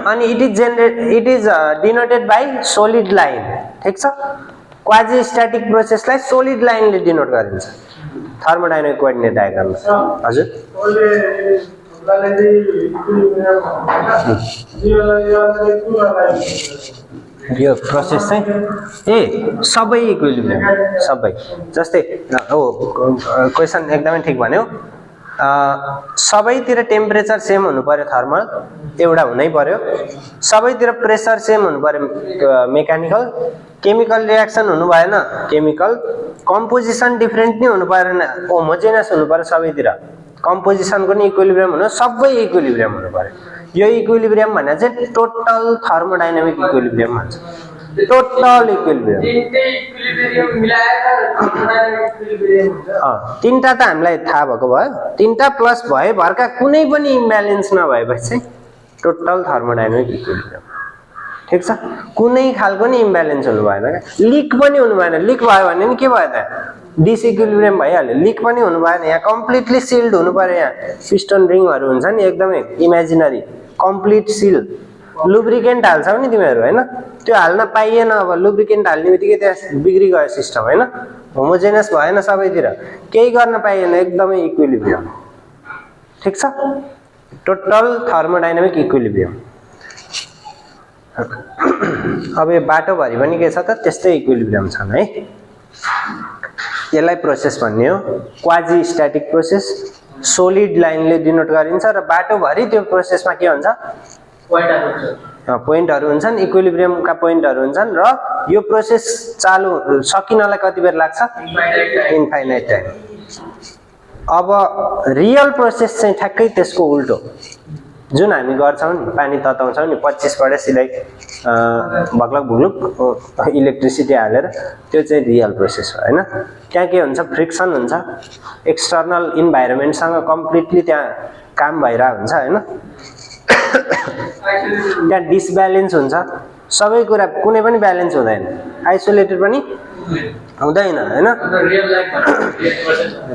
अनि it is denoted by solid line, ठिक छ। क्वाजी स्ट्याटिक प्रोसेसलाई सोलिड लाइनले डिनोट गरिन्छ थर्मोडाइनामिक कोअर्डिनेट डायग्राममा। हजुर यो प्रोसेस चाहिँ सबै इक्विलिब्रियम, सबै जस्तै हो। क्वेसन एकदमै ठिक भन्यो, सबैतिर टेम्परेचर सेम हुनु पर्यो, थर्मल एउटा हुनै पर्यो, सबैतिर प्रेसर सेम हुनु पर्यो मेकानिकल, केमिकल रियाक्सन हुनु भएन, केमिकल कम्पोजिसन डिफ्रेन्ट नै हुनु परेन, होमोजेनस हुनु पर्यो सबैतिर, कम्पोजिसनको नि इक्विलिब्रियम हुनु, सबै इक्विलिब्रियम हुनु पर्यो। यो इक्विलिब्रियम भने चाहिँ टोटल थर्मोडाइनामिक इक्विलिब्रियम भन्छ, टोटल इक्विलिब्रियम। तीनटा त हामीलाई थाहा भएको भयो, तीनटा प्लस भए भरका कुनै पनि इम्ब्यालेन्स नभएपछि चाहिँ टोटल थर्मोडाइनामिक इक्विलिब्रियम, ठिक छ। कुनै खालको नि इम्ब्यालेन्स हुनु भएन क्या, लिक पनि हुनु भएन, लिक भयो भने नि के भयो त डिसइक्विलिब्रियम भइहाल्यो, लिक पनि हुनु भएन, यहाँ कम्प्लिटली सिल्ड हुनु पर्यो। यहाँ पिस्टन रिङहरू हुन्छ नि एकदमै इमेजिनरी, कम्प्लिट सिल। लुब्रिकेन्ट हाल्छौ नि तिमीहरू हैन, त्यो हाल्न पाइएन, अब लुब्रिकेन्ट हाल्ने बित्तिकै त्यहाँ बिग्री गयो सिस्टम हैन, होमोजेनस भएन सबैतिर, केही गर्न पाइएन, एकदमै इक्विलिब्रियम, ठिक छ। Total thermodynamic equilibrium. अब यो बाटोभरि पनि के छ त त्यस्तै इक्विलिब्रियम छन् है, यसलाई प्रोसेस भन्ने हो। क्वाजी स्ट्याटिक प्रोसेस सोलिड लाइनले डिनोट गरिन्छ, र बाटोभरि त्यो प्रोसेसमा के हुन्छ पोइन्टहरू हुन्छन्, इक्विलिब्रियमका पोइन्टहरू हुन्छन्, र यो प्रोसेस चालु सकिनलाई कति बेर लाग्छ, इन्फाइनाइट टाइम। अब रियल प्रोसेस चाहिँ ठ्याक्कै त्यसको उल्टो, जुन हामी गर्छौँ नि, पानी तताउँछौँ नि 25बाट सिधै भग्लक भुग्लुक इलेक्ट्रिसिटी हालेर, त्यो चाहिँ रियल प्रोसेस हो हैन। त्यहाँ के हुन्छ, फ्रिक्सन हुन्छ, एक्सटर्नल इन्भाइरोमेन्टसँग कम्प्लिटली त्यहाँ काम भइरहेको हुन्छ हैन, त्यहाँ डिसब्यालेन्स हुन्छ, सबै कुरा कुनै पनि ब्यालेन्स हुँदैन, आइसोलेटेड पनि हुँदैन हैन।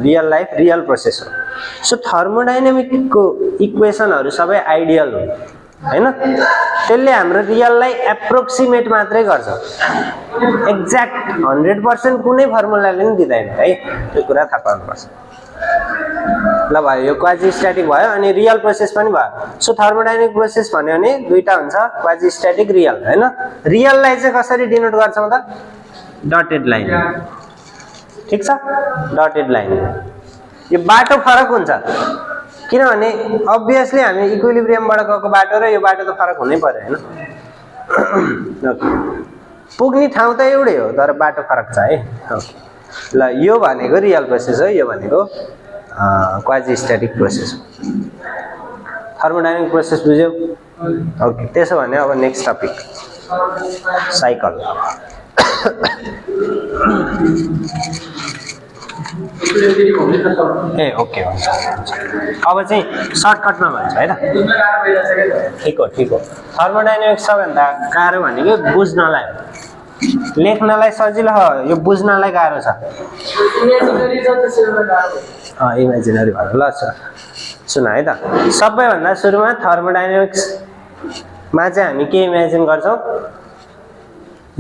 रियल लाइफ रियल प्रोसेस हो। सो थर्मोडाइनामिकको इक्वेसनहरू सबै आइडियल हो हैन, त्यसले हाम्रो रियललाई एप्रोक्सिमेट मात्रै गर्छ, एक्ज्याक्ट 100% कुनै फर्मुलाले पनि दिँदैन है, त्यो कुरा थाहा पाउनुपर्छ। ल भयो, यो क्वाजी स्ट्याटिक भयो, अनि रियल प्रोसेस पनि भयो। सो थर्मोडाइनामिक प्रोसेस भन्यो भने दुईटा हुन्छ, क्वाजी स्ट्याटिक रियल हैन। रियललाई चाहिँ कसरी डिनोट गर्छौँ त, डटेड लाइन, ठिक छ डटेड लाइन यो बाटो फरक हुन्छ किनभने अभियसली हामी इक्विलिब्रियमबाट गएको बाटो र यो बाटो त फरक हुनै पर्यो हैन पुग्ने ठाउँ त एउटै हो तर बाटो फरक छ है ल यो भनेको रियल प्रोसेस हो यो भनेको क्वाजी स्ट्याटिक प्रोसेस हो थर्मोडाइनामिक प्रोसेस बुझ्यौ ओके त्यसो भने अब नेक्स्ट टपिक साइकल ए ओके हुन्छ अब चाहिँ सर्टकटमा भन्छ है त ठिक हो थर्मोडाइनामिक्स सबभन्दा गाह्रो भनेको बुझ्नलाई हो लेख्नलाई सजिलो हो यो बुझ्नलाई गाह्रो छ इमेजिनरी भयो ल सुन है त सबैभन्दा सुरुमा थर्मोडाइनामिक्समा चाहिँ हामी के इमेजिन गर्छौँ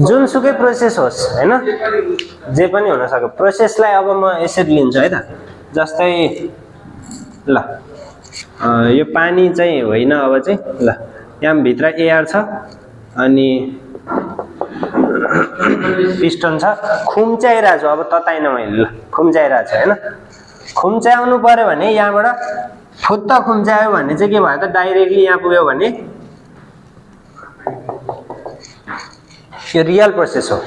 जुनसुकै प्रोसेस होस् हैन जे पनि हुन सक्यो प्रोसेसलाई अब म यसरी लिन्छु है त जस्तै ल यो पानी चाहिँ होइन अब चाहिँ ल यहाँ भित्र एयर छ अनि पिस्टन छ खुम्च्याइरहेको छु अब तताइन मैले ल खुम्च्याइरहेको छु हैन खुम्च्याउनु पर्यो भने यहाँबाट फुत्त खुम्च्यायो भने चाहिँ के भयो त डाइरेक्टली यहाँ पुग्यो भने यो रियल प्रोसेस हो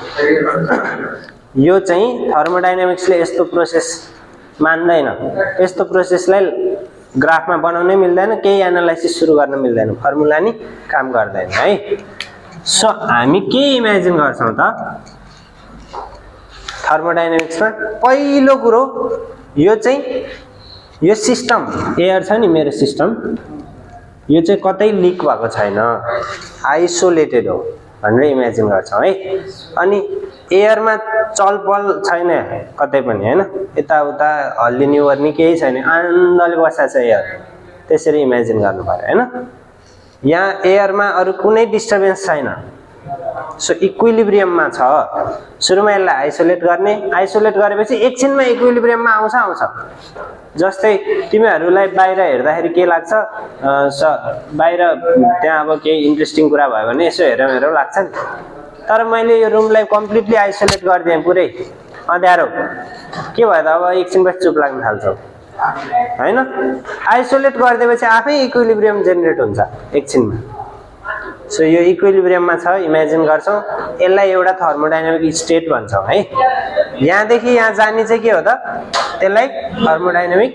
यो चाहिँ थर्मोडाइनामिक्सले यस्तो प्रोसेस मान्दैन यस्तो प्रोसेसलाई ग्राफमा बनाउनै मिल्दैन केही एनालाइसिस सुरु गर्न मिल्दैन फर्मुला नि काम गर्दैन है सो हामी के इमेजिन गर्छौँ त थर्मोडाइनामिक्समा पहिलो कुरो यो चाहिँ यो सिस्टम एयर छ नि मेरो सिस्टम यो चाहिँ कतै लिक भएको छैन आइसोलेटेड हो भनेर इमेजिन गर्छौँ है अनि एयरमा चलपल छैन कतै पनि हैन यताउता हल्लिने ओर्ने केही छैन आनन्दले बसेको छ एयर त्यसरी इमेजिन गर्नु पर्यो हैन यहाँ एयरमा अरू कुनै डिस्टर्बेन्स छैन सो इक्विलिब्रियममा छ सुरुमा यसलाई आइसोलेट गरेपछि एकछिनमा इक्विलिब्रियममा आउँछ जस्तै तिमीहरूलाई बाहिर हेर्दाखेरि के लाग्छ बाहिर त्यहाँ अब केही इन्ट्रेस्टिङ कुरा भयो भने यसो हेरौँ लाग्छ नि तर मैले यो रुमलाई कम्प्लिटली आइसोलेट गरिदिएँ पुरै अँध्यारो के भयो त अब एकछिनपछि चुप लाग्न थाल्छ हैन आइसोलेट गरिदिएपछि आफै इक्विलिब्रियम जेनेरेट हुन्छ एकछिनमा सो यो इक्विलिब्रियममा छ इमेजिन गर्छौँ यसलाई एउटा थर्मोडाइनामिक स्टेट भन्छौँ है यहाँदेखि यहाँ जाने चाहिँ के हो त त्यसलाई थर्मोडाइनामिक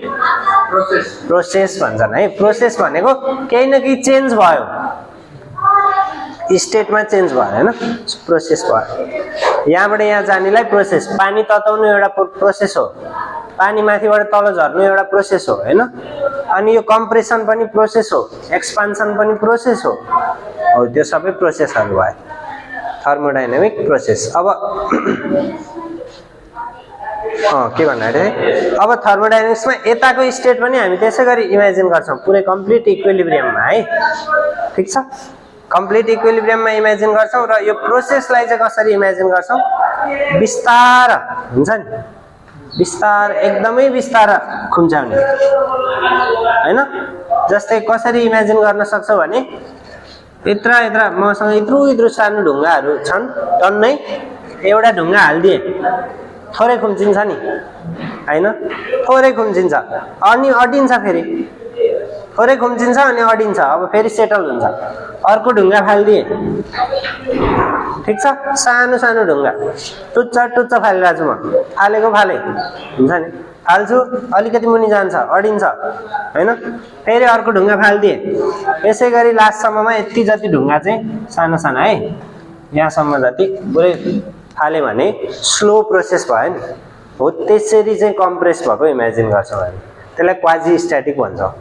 प्रोसेस भन्छन् है प्रोसेस भनेको केही न केही चेन्ज भयो स्टेटमा चेन्ज भयो हैन प्रोसेस भयो यहाँबाट यहाँ जानेलाई प्रोसेस पानी तताउनु एउटा प्रोसेस हो पानी माथिबाट तल झर्नु एउटा प्रोसेस हो हैन अनि यो कम्प्रेसन पनि प्रोसेस हो एक्सपान्सन पनि प्रोसेस हो त्यो सबै प्रोसेसहरु भयो थर्मोडाइनामिक प्रोसेस अब के भन्नु रे अब थर्मोडाइनामिक्समा यताको स्टेट पनि हामी त्यसैगरी इमेजिन गर्छौं पुरै कम्प्लिट इक्विलिब्रियममा है ठीक छ कम्प्लिट इक्विलिब्रियममा इमेजिन गर्छौं र यो प्रोसेसलाई चाहिँ कसरी इमेजिन गर्छौं विस्तार हुन्छ नि विस्तार एकदमै विस्तार खुम्च्याउने हैन जस्तै कसरी इमेजिन गर्न सक्छौ भने यत्रा मसँग यत्रो सानो ढुङ्गाहरू छन् टन्नै एउटा ढुङ्गा हाल्दिए थोरै खुम्चिन्छ नि हैन थोरै खुम्चिन्छ अनि अडिन्छ फेरि थोरै खुम्चिन्छ अनि अडिन्छ अब फेरि सेटल हुन्छ अर्को ढुङ्गा फाल्दिए ठीक छ सानो सानो ढुङ्गा टुच्च फालिरहेछु म फालेको फाले हुन्छ नि फाल्छु अलिकति मुनि जान्छ अडिन्छ हैन फेरि अर्को ढुङ्गा फाल्दिए यसैगरी लास्टसम्ममा यति जति ढुङ्गा चाहिँ सानो सानो है यहाँसम्म जति पुरै फाले भने स्लो प्रोसेस भयो नि हो त्यसरी चाहिँ कम्प्रेस भएको इमेजिन गर्छौँ हामी त्यसलाई क्वाजी स्ट्याटिक भन्छौँ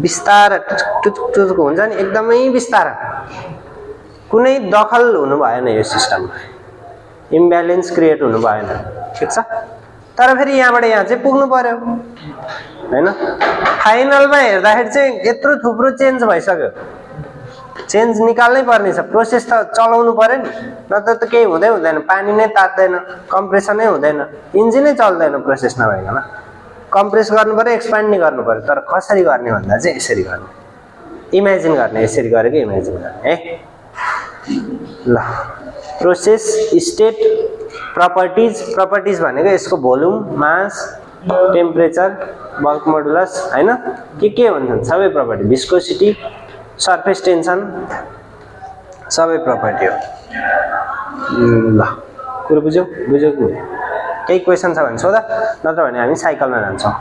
विस्तार टुचुक हुन्छ नि एकदमै विस्तार कुनै दखल हुनु भएन यो सिस्टममा इम्ब्यालेन्स क्रिएट हुनु भएन ठीक छ तर फेरि यहाँबाट यहाँ चाहिँ पुग्नु पर्यो हैन फाइनलमा हेर्दाखेरि चाहिँ यत्रो थुप्रो चेन्ज भइसक्यो चेन्ज निकाल्नै पर्ने छ प्रोसेस त चलाउनु पर्यो नि नत्र त केही हुँदैन पानी नै तात्दैन कम्प्रेसनै हुँदैन इन्जिनै चल्दैन प्रोसेस नभइकन कम्प्रेस गर्नु पर्यो एक्सपान्ड नि गर्नु पर्यो तर कसरी गर्ने भन्दा चाहिँ यसरी गर्ने इमेजिन गर्ने यसरी गरेको इमेजिन गर्ने है ल प्रोसेस स्टेट प्रपर्टिज भनेको यसको भोल्युम, मास, टेम्परेचर, बल्क मोडुलस हैन, के भन्छन् सबै प्रपर्टी, विस्कोसिटी, सरफेस टेन्सन सबै प्रपर्टी हो। ल कुरो बुझ्यौ कि केही क्वेसन छ भने सोध, नत्र भने हामी साइकलमा जान्छौँ।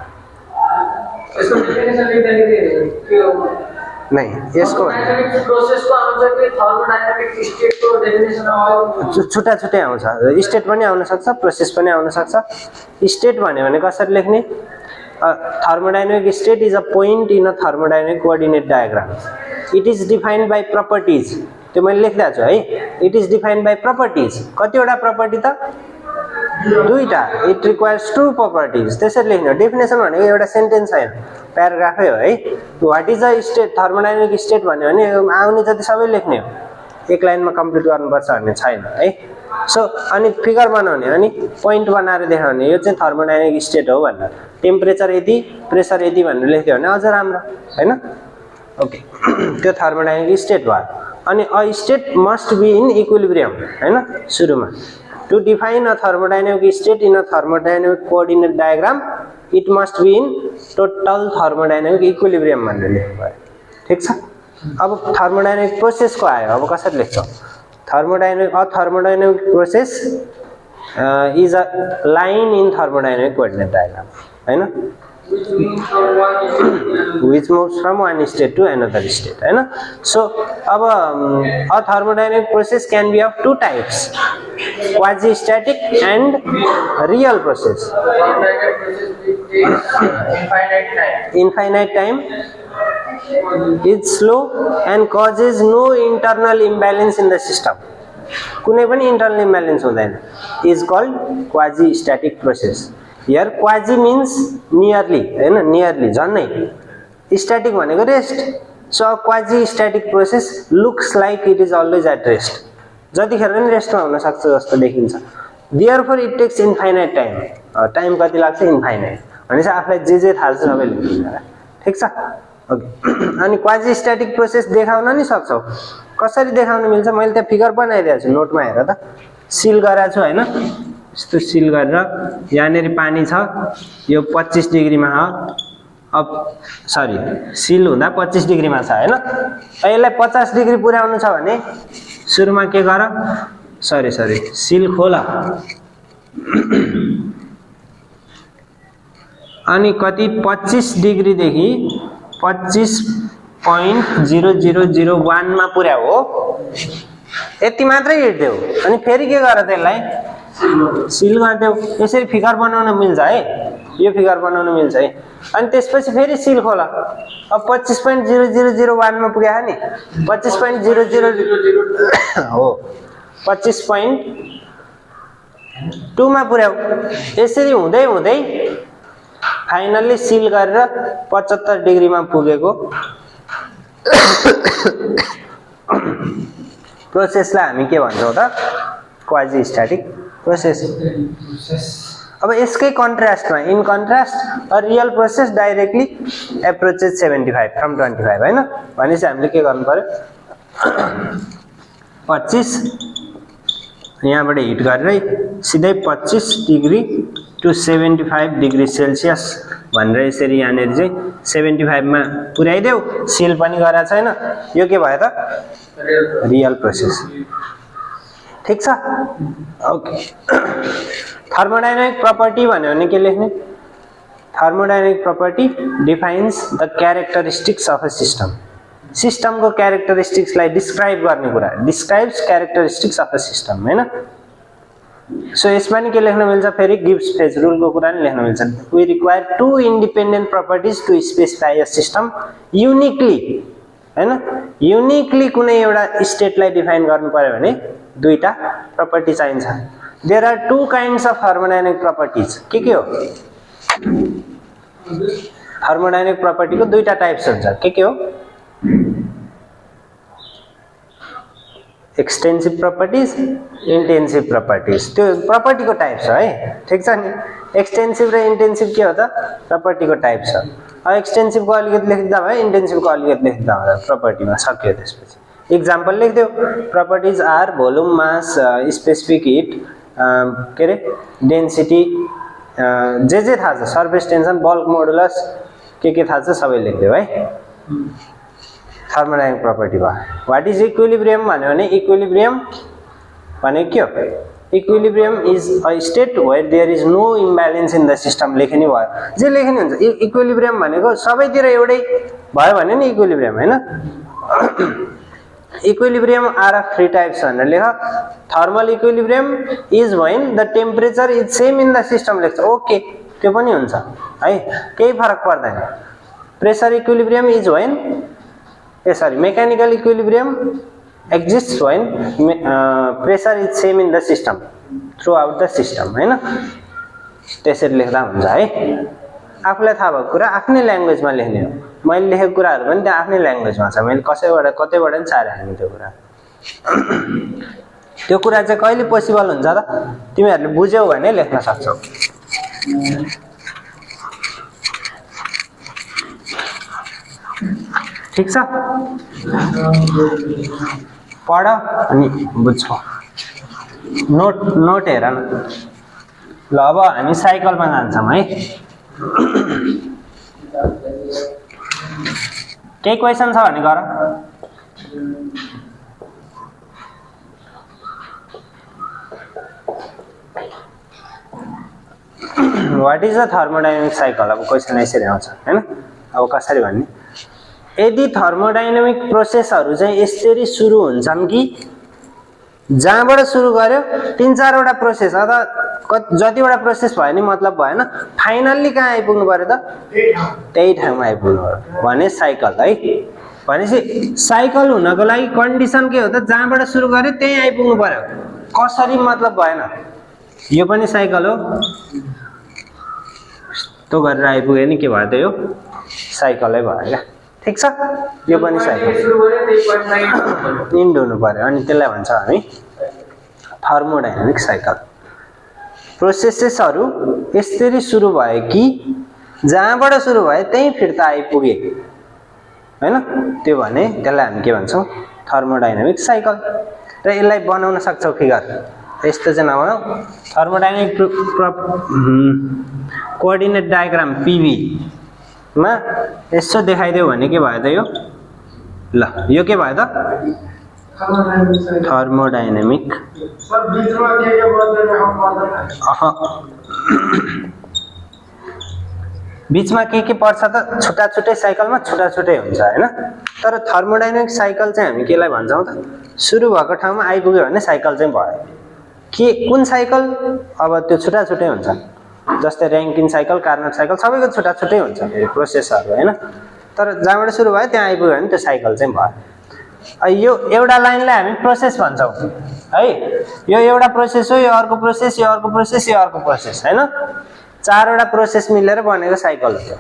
यसको डेफिनेसन लेख्दाखेरि के हो? नै यसको प्रोसेसको आउँछ कि थर्मोडायनामिक स्टेटको डेफिनेसन आउँछ? छुट्टै आउँछ, स्टेट पनि आउन सक्छ, प्रोसेस पनि आउन सक्छ। स्टेट भन्यो भने कसरी लेख्ने? Thermodynamic state is a point in a thermodynamic coordinate diagram. It is defined by properties. त्यो मैले लेख्दा छु है, it is defined by properties. कतिवटा प्रपर्टी त? दुईटा। It requires two properties. त्यसरी लेख्ने हो। डेफिनेसन भनेको एउटा सेन्टेन्स छैन, प्याराग्राफै हो है। What is a state, thermodynamic state भन्यो भने आउने जति सबै लेख्ने हो, एक लाइनमा कम्प्लिट गर्नुपर्छ भन्ने छैन है। सो अनि फिगर बनाउने, अनि पोइन्ट बनाएर देखाउने, यो चाहिँ थर्मोडायनामिक स्टेट हो भनेर। टेम्परेचर यति, प्रेसर यति भनेर लेख्यो भने अझ राम्रो हैन। ओके, त्यो थर्मोडायनामिक स्टेट भयो। अनि a state must be in equilibrium हैन सुरुमा। To define a thermodynamic state in a thermodynamic coordinate diagram it must be in total thermodynamic equilibrium भनेर लेख्नु भयो। ठिक छ। अब थर्मोडायनामिक प्रोसेसको आयो, अब कसरी लेख्छौ? Thermodynamic process is a line in thermodynamic coordinate diagram हैन, which moves from one state to another state हैन। So अब a thermodynamic process can be of two types, quasi static and real process. Infinite time is slow and causes no internal imbalance in the system. कुनै पनि internal imbalance हुँदैन, is called quasi static process. Here quasi means nearly हैन, nearly झन्नै। static भनेको rest. so quasi static process looks like it is always at rest, जतिखेर पनि रेस्टमा हुन सक्छ जस्तो देखिन्छ। therefore it takes infinite time, time कति लाग्छ? इन्फाइनाइट। भनेपछि आफूलाई जे थाहा छ सबै लेख्नु। ठिक छ। ओके, अनि क्वाजी स्ट्याटिक प्रोसेस देखाउन नि सक्छौ। कसरी देखाउन मिल्छ? मैले त्यहाँ फिगर बनाइदिएको छु, नोटमा हेर त। सिल गराएको छु हैन, यस्तो सिल गरेर यहाँनेरि पानी छ, यो 25 डिग्रीमा हो। अब सरी, सिल हुँदा 25 डिग्रीमा छ हैन। यसलाई 50 डिग्री पुर्याउनु छ भने सुरुमा के गर? सरी सिल खोल, अनि कति 25 डिग्रीदेखि 25.0001 मा पुर्याऊ हो, यति मात्रै हिँड्देऊ। अनि फेरि के गर? त्यसलाई सिल गरिदेऊ। यसरी फिगर बनाउन मिल्छ है, यो फिगर बनाउन मिल्छ है। अनि त्यसपछि फेरि सिल खोल। अब 25.0001 मा पुग्यो नि, 25.00 हो, 25.2 मा पुर्याऊ। यसरी हुँदै हुँदै फाइनल्ली सिल गरेर 75 डिग्रीमा पुगेको प्रोसेसलाई हामी के भन्छौँ त? Quasi static process. अब यसकै कन्ट्रास्टमा, in contrast a real process directly approaches 75 from 25 हैन। भनेपछि हामीले के गर्नु पर्यो? 25 यहाँबाट हिट गरेर सिधै 25 डिग्री टु 75 डिग्री सेल्सियस भनेर यसरी यहाँनिर चाहिँ 75 मा पुर्याइदेऊ। सिल पनि गराएको छैन, यो के भयो त? Real process. ठिक छ। ओके, थर्मोडायनामिक प्रपर्टी भन्यो भने के लेख्ने? Thermodynamic property defines the characteristics of a system. सिस्टमको क्यारेक्टरिस्टिक्सलाई डिस्क्राइब गर्ने कुरा, describes characteristics of a system हैन। सो यसमा नि के लेख्न मिल्छ? फेरि गिब्स फेज रुलको कुरा नि लेख्न मिल्छ। We require two independent properties to specify a system uniquely हैन। युनिकली कुनै एउटा स्टेटलाई डिफाइन गर्नु पर्यो भने दुईटा प्रपर्टी चाहिन्छ। There are two kinds of thermodynamic properties. के हो? थर्मोडायनामिक प्रपर्टीको दुईटा टाइप्स हुन्छ। के हो? Extensive properties, intensive properties. त्यो प्रपर्टीको टाइप छ है। ठिक छ नि। एक्सटेन्सिभ र इन्टेन्सिभ के हो त? प्रपर्टीको टाइप छ। अब एक्सटेन्सिभको अलिकति लेख्दा भयो, इन्टेन्सिभको अलिकति लेख्दा भयो, प्रपर्टीमा सक्यो। त्यसपछि इक्जाम्पल लेख्दियो। Properties are volume, mass, specific heat, के अरे डेन्सिटी जे थाहा छ, सर्फेस टेन्सन, बल्क मोडुलस के थाहा छ सबै लेख्दियो है। थर्मोडाइनामिक प्रपर्टी भयो। व्हाट इज इक्विलिब्रियम भन्यो भने इक्विलिब्रियम भनेको के हो? Equilibrium is a state where there is no imbalance in the system लेख्ने भयो। जे लेख्ने हुन्छ इक्विलिब्रियम भनेको सबैतिर एउटै भयो भने नि इक्विलिब्रियम हैन। इक्विलिब्रियम आर अफ 3 टाइप्स भनेर लेख। Thermal equilibrium is when the temperature is same in the system लेख्छ। ओके, त्यो पनि हुन्छ है, केही फरक पर्दैन। Pressure equilibrium is when mechanical equilibrium exists when pressure is same in the system throughout the system हैन। त्यसरी लेख्दा हुन्छ है। आफुलाई थाहा भएको कुरा आफ्नै ल्याङ्ग्वेजमा लेख्ने हो। मैले लेखेको कुराहरु पनि त्यहाँ आफ्नै ल्याङ्ग्वेजमा छ। मैले कसैबाट कतैबाट पनि छाएर हाल्ने त्यो कुरा। त्यो कुरा चाहिँ कहिले पोसिबल हुन्छ त? तिमीहरुले बुझ्यौ भने लेख्न सक्छौ। ठीक छ? पढ अनि बुझ्छौ। नोट हेर न। ल अब हामी साइकलमा जान्छौँ है। केही क्वेशन छ भने गर। What is the thermodynamic cycle? अब क्वेशन यसरी आउँछ हैन। अब कसरी भन्ने? यदि थर्मोडाइनामिक प्रोसेसहरु चाहिँ यसरी सुरु हुन्छन् कि जहाँबाट सुरु गर्यो 3-4 वटा प्रोसेस अथवा जतिवटा प्रोसेस भयो नि मतलब भएन, फाइनल्ली कहाँ आइपुग्नु पर्यो त? त्यही ठाउँमा आइपुग्नु पर्यो भने साइकल है। भनेपछि साइकल हुनको लागि कन्डिसन के हो त? जहाँबाट सुरु गर्यो त्यही आइपुग्नु पर्यो। कसरी मतलब भएन। यो पनि साइकल हो। त्यो गरेर आइपुग्यो नि के भयो त? यो साइकलै भयो क्या। ठीक छ? यो पनि साइकल इन्ड हुनु पर्यो अनि त्यसलाई भन्छ हामी थर्मोडाइनामिक साइकल। प्रोसेसेसहरु यसरी सुरु भयो कि जहाँबाट सुरु भयो त्यही फिर्ता आइपुगे हैन। त्यो भने त्यसलाई हामी के भन्छौं? Thermodynamic cycle. र यसलाई बनाउन सक्छौ फिगर। यस्तो चाहिँ नबनाऊ। थर्मोडाइनामिक कोअर्डिनेट डायग्राम पीवी मा यसो देखाइदियो भने के भयो त? यो ल यो के भयो त? थर्मोडाइनामिक। सर बीचमा के बदल्ने हम पर्दैन। बीचमा के पर्छ त? छुट्टा छुट्टै साइकलमा छुट्टा छुट्टै हुन्छ हैन। तर थर्मोडाइनामिक साइकल चाहिँ हामी केलाई भन्छौं त? सुरु भएको ठाउँमा आइपुग्यो भने साइकल चाहिँ भयो। के कुन साइकल? अब त्यो छुट्टा छुट्टै हुन्छ। जस्तै र्याङ्किन साइकल, कार्नोट साइकल सबैको छुट्टा छुट्टै हुन्छ फेरि प्रोसेसहरु हैन। तर जहाँबाट सुरु भयो त्यहाँ आइपुग्यो भने त्यो साइकल चाहिँ भयो। यो एउटा लाइनलाई हामी प्रोसेस भन्छौं है। यो एउटा प्रोसेस हो, यो अर्को प्रोसेस, यो अर्को प्रोसेस, यो अर्को प्रोसेस हैन। 4 वटा प्रोसेस मिलेर बनेको साइकल हो।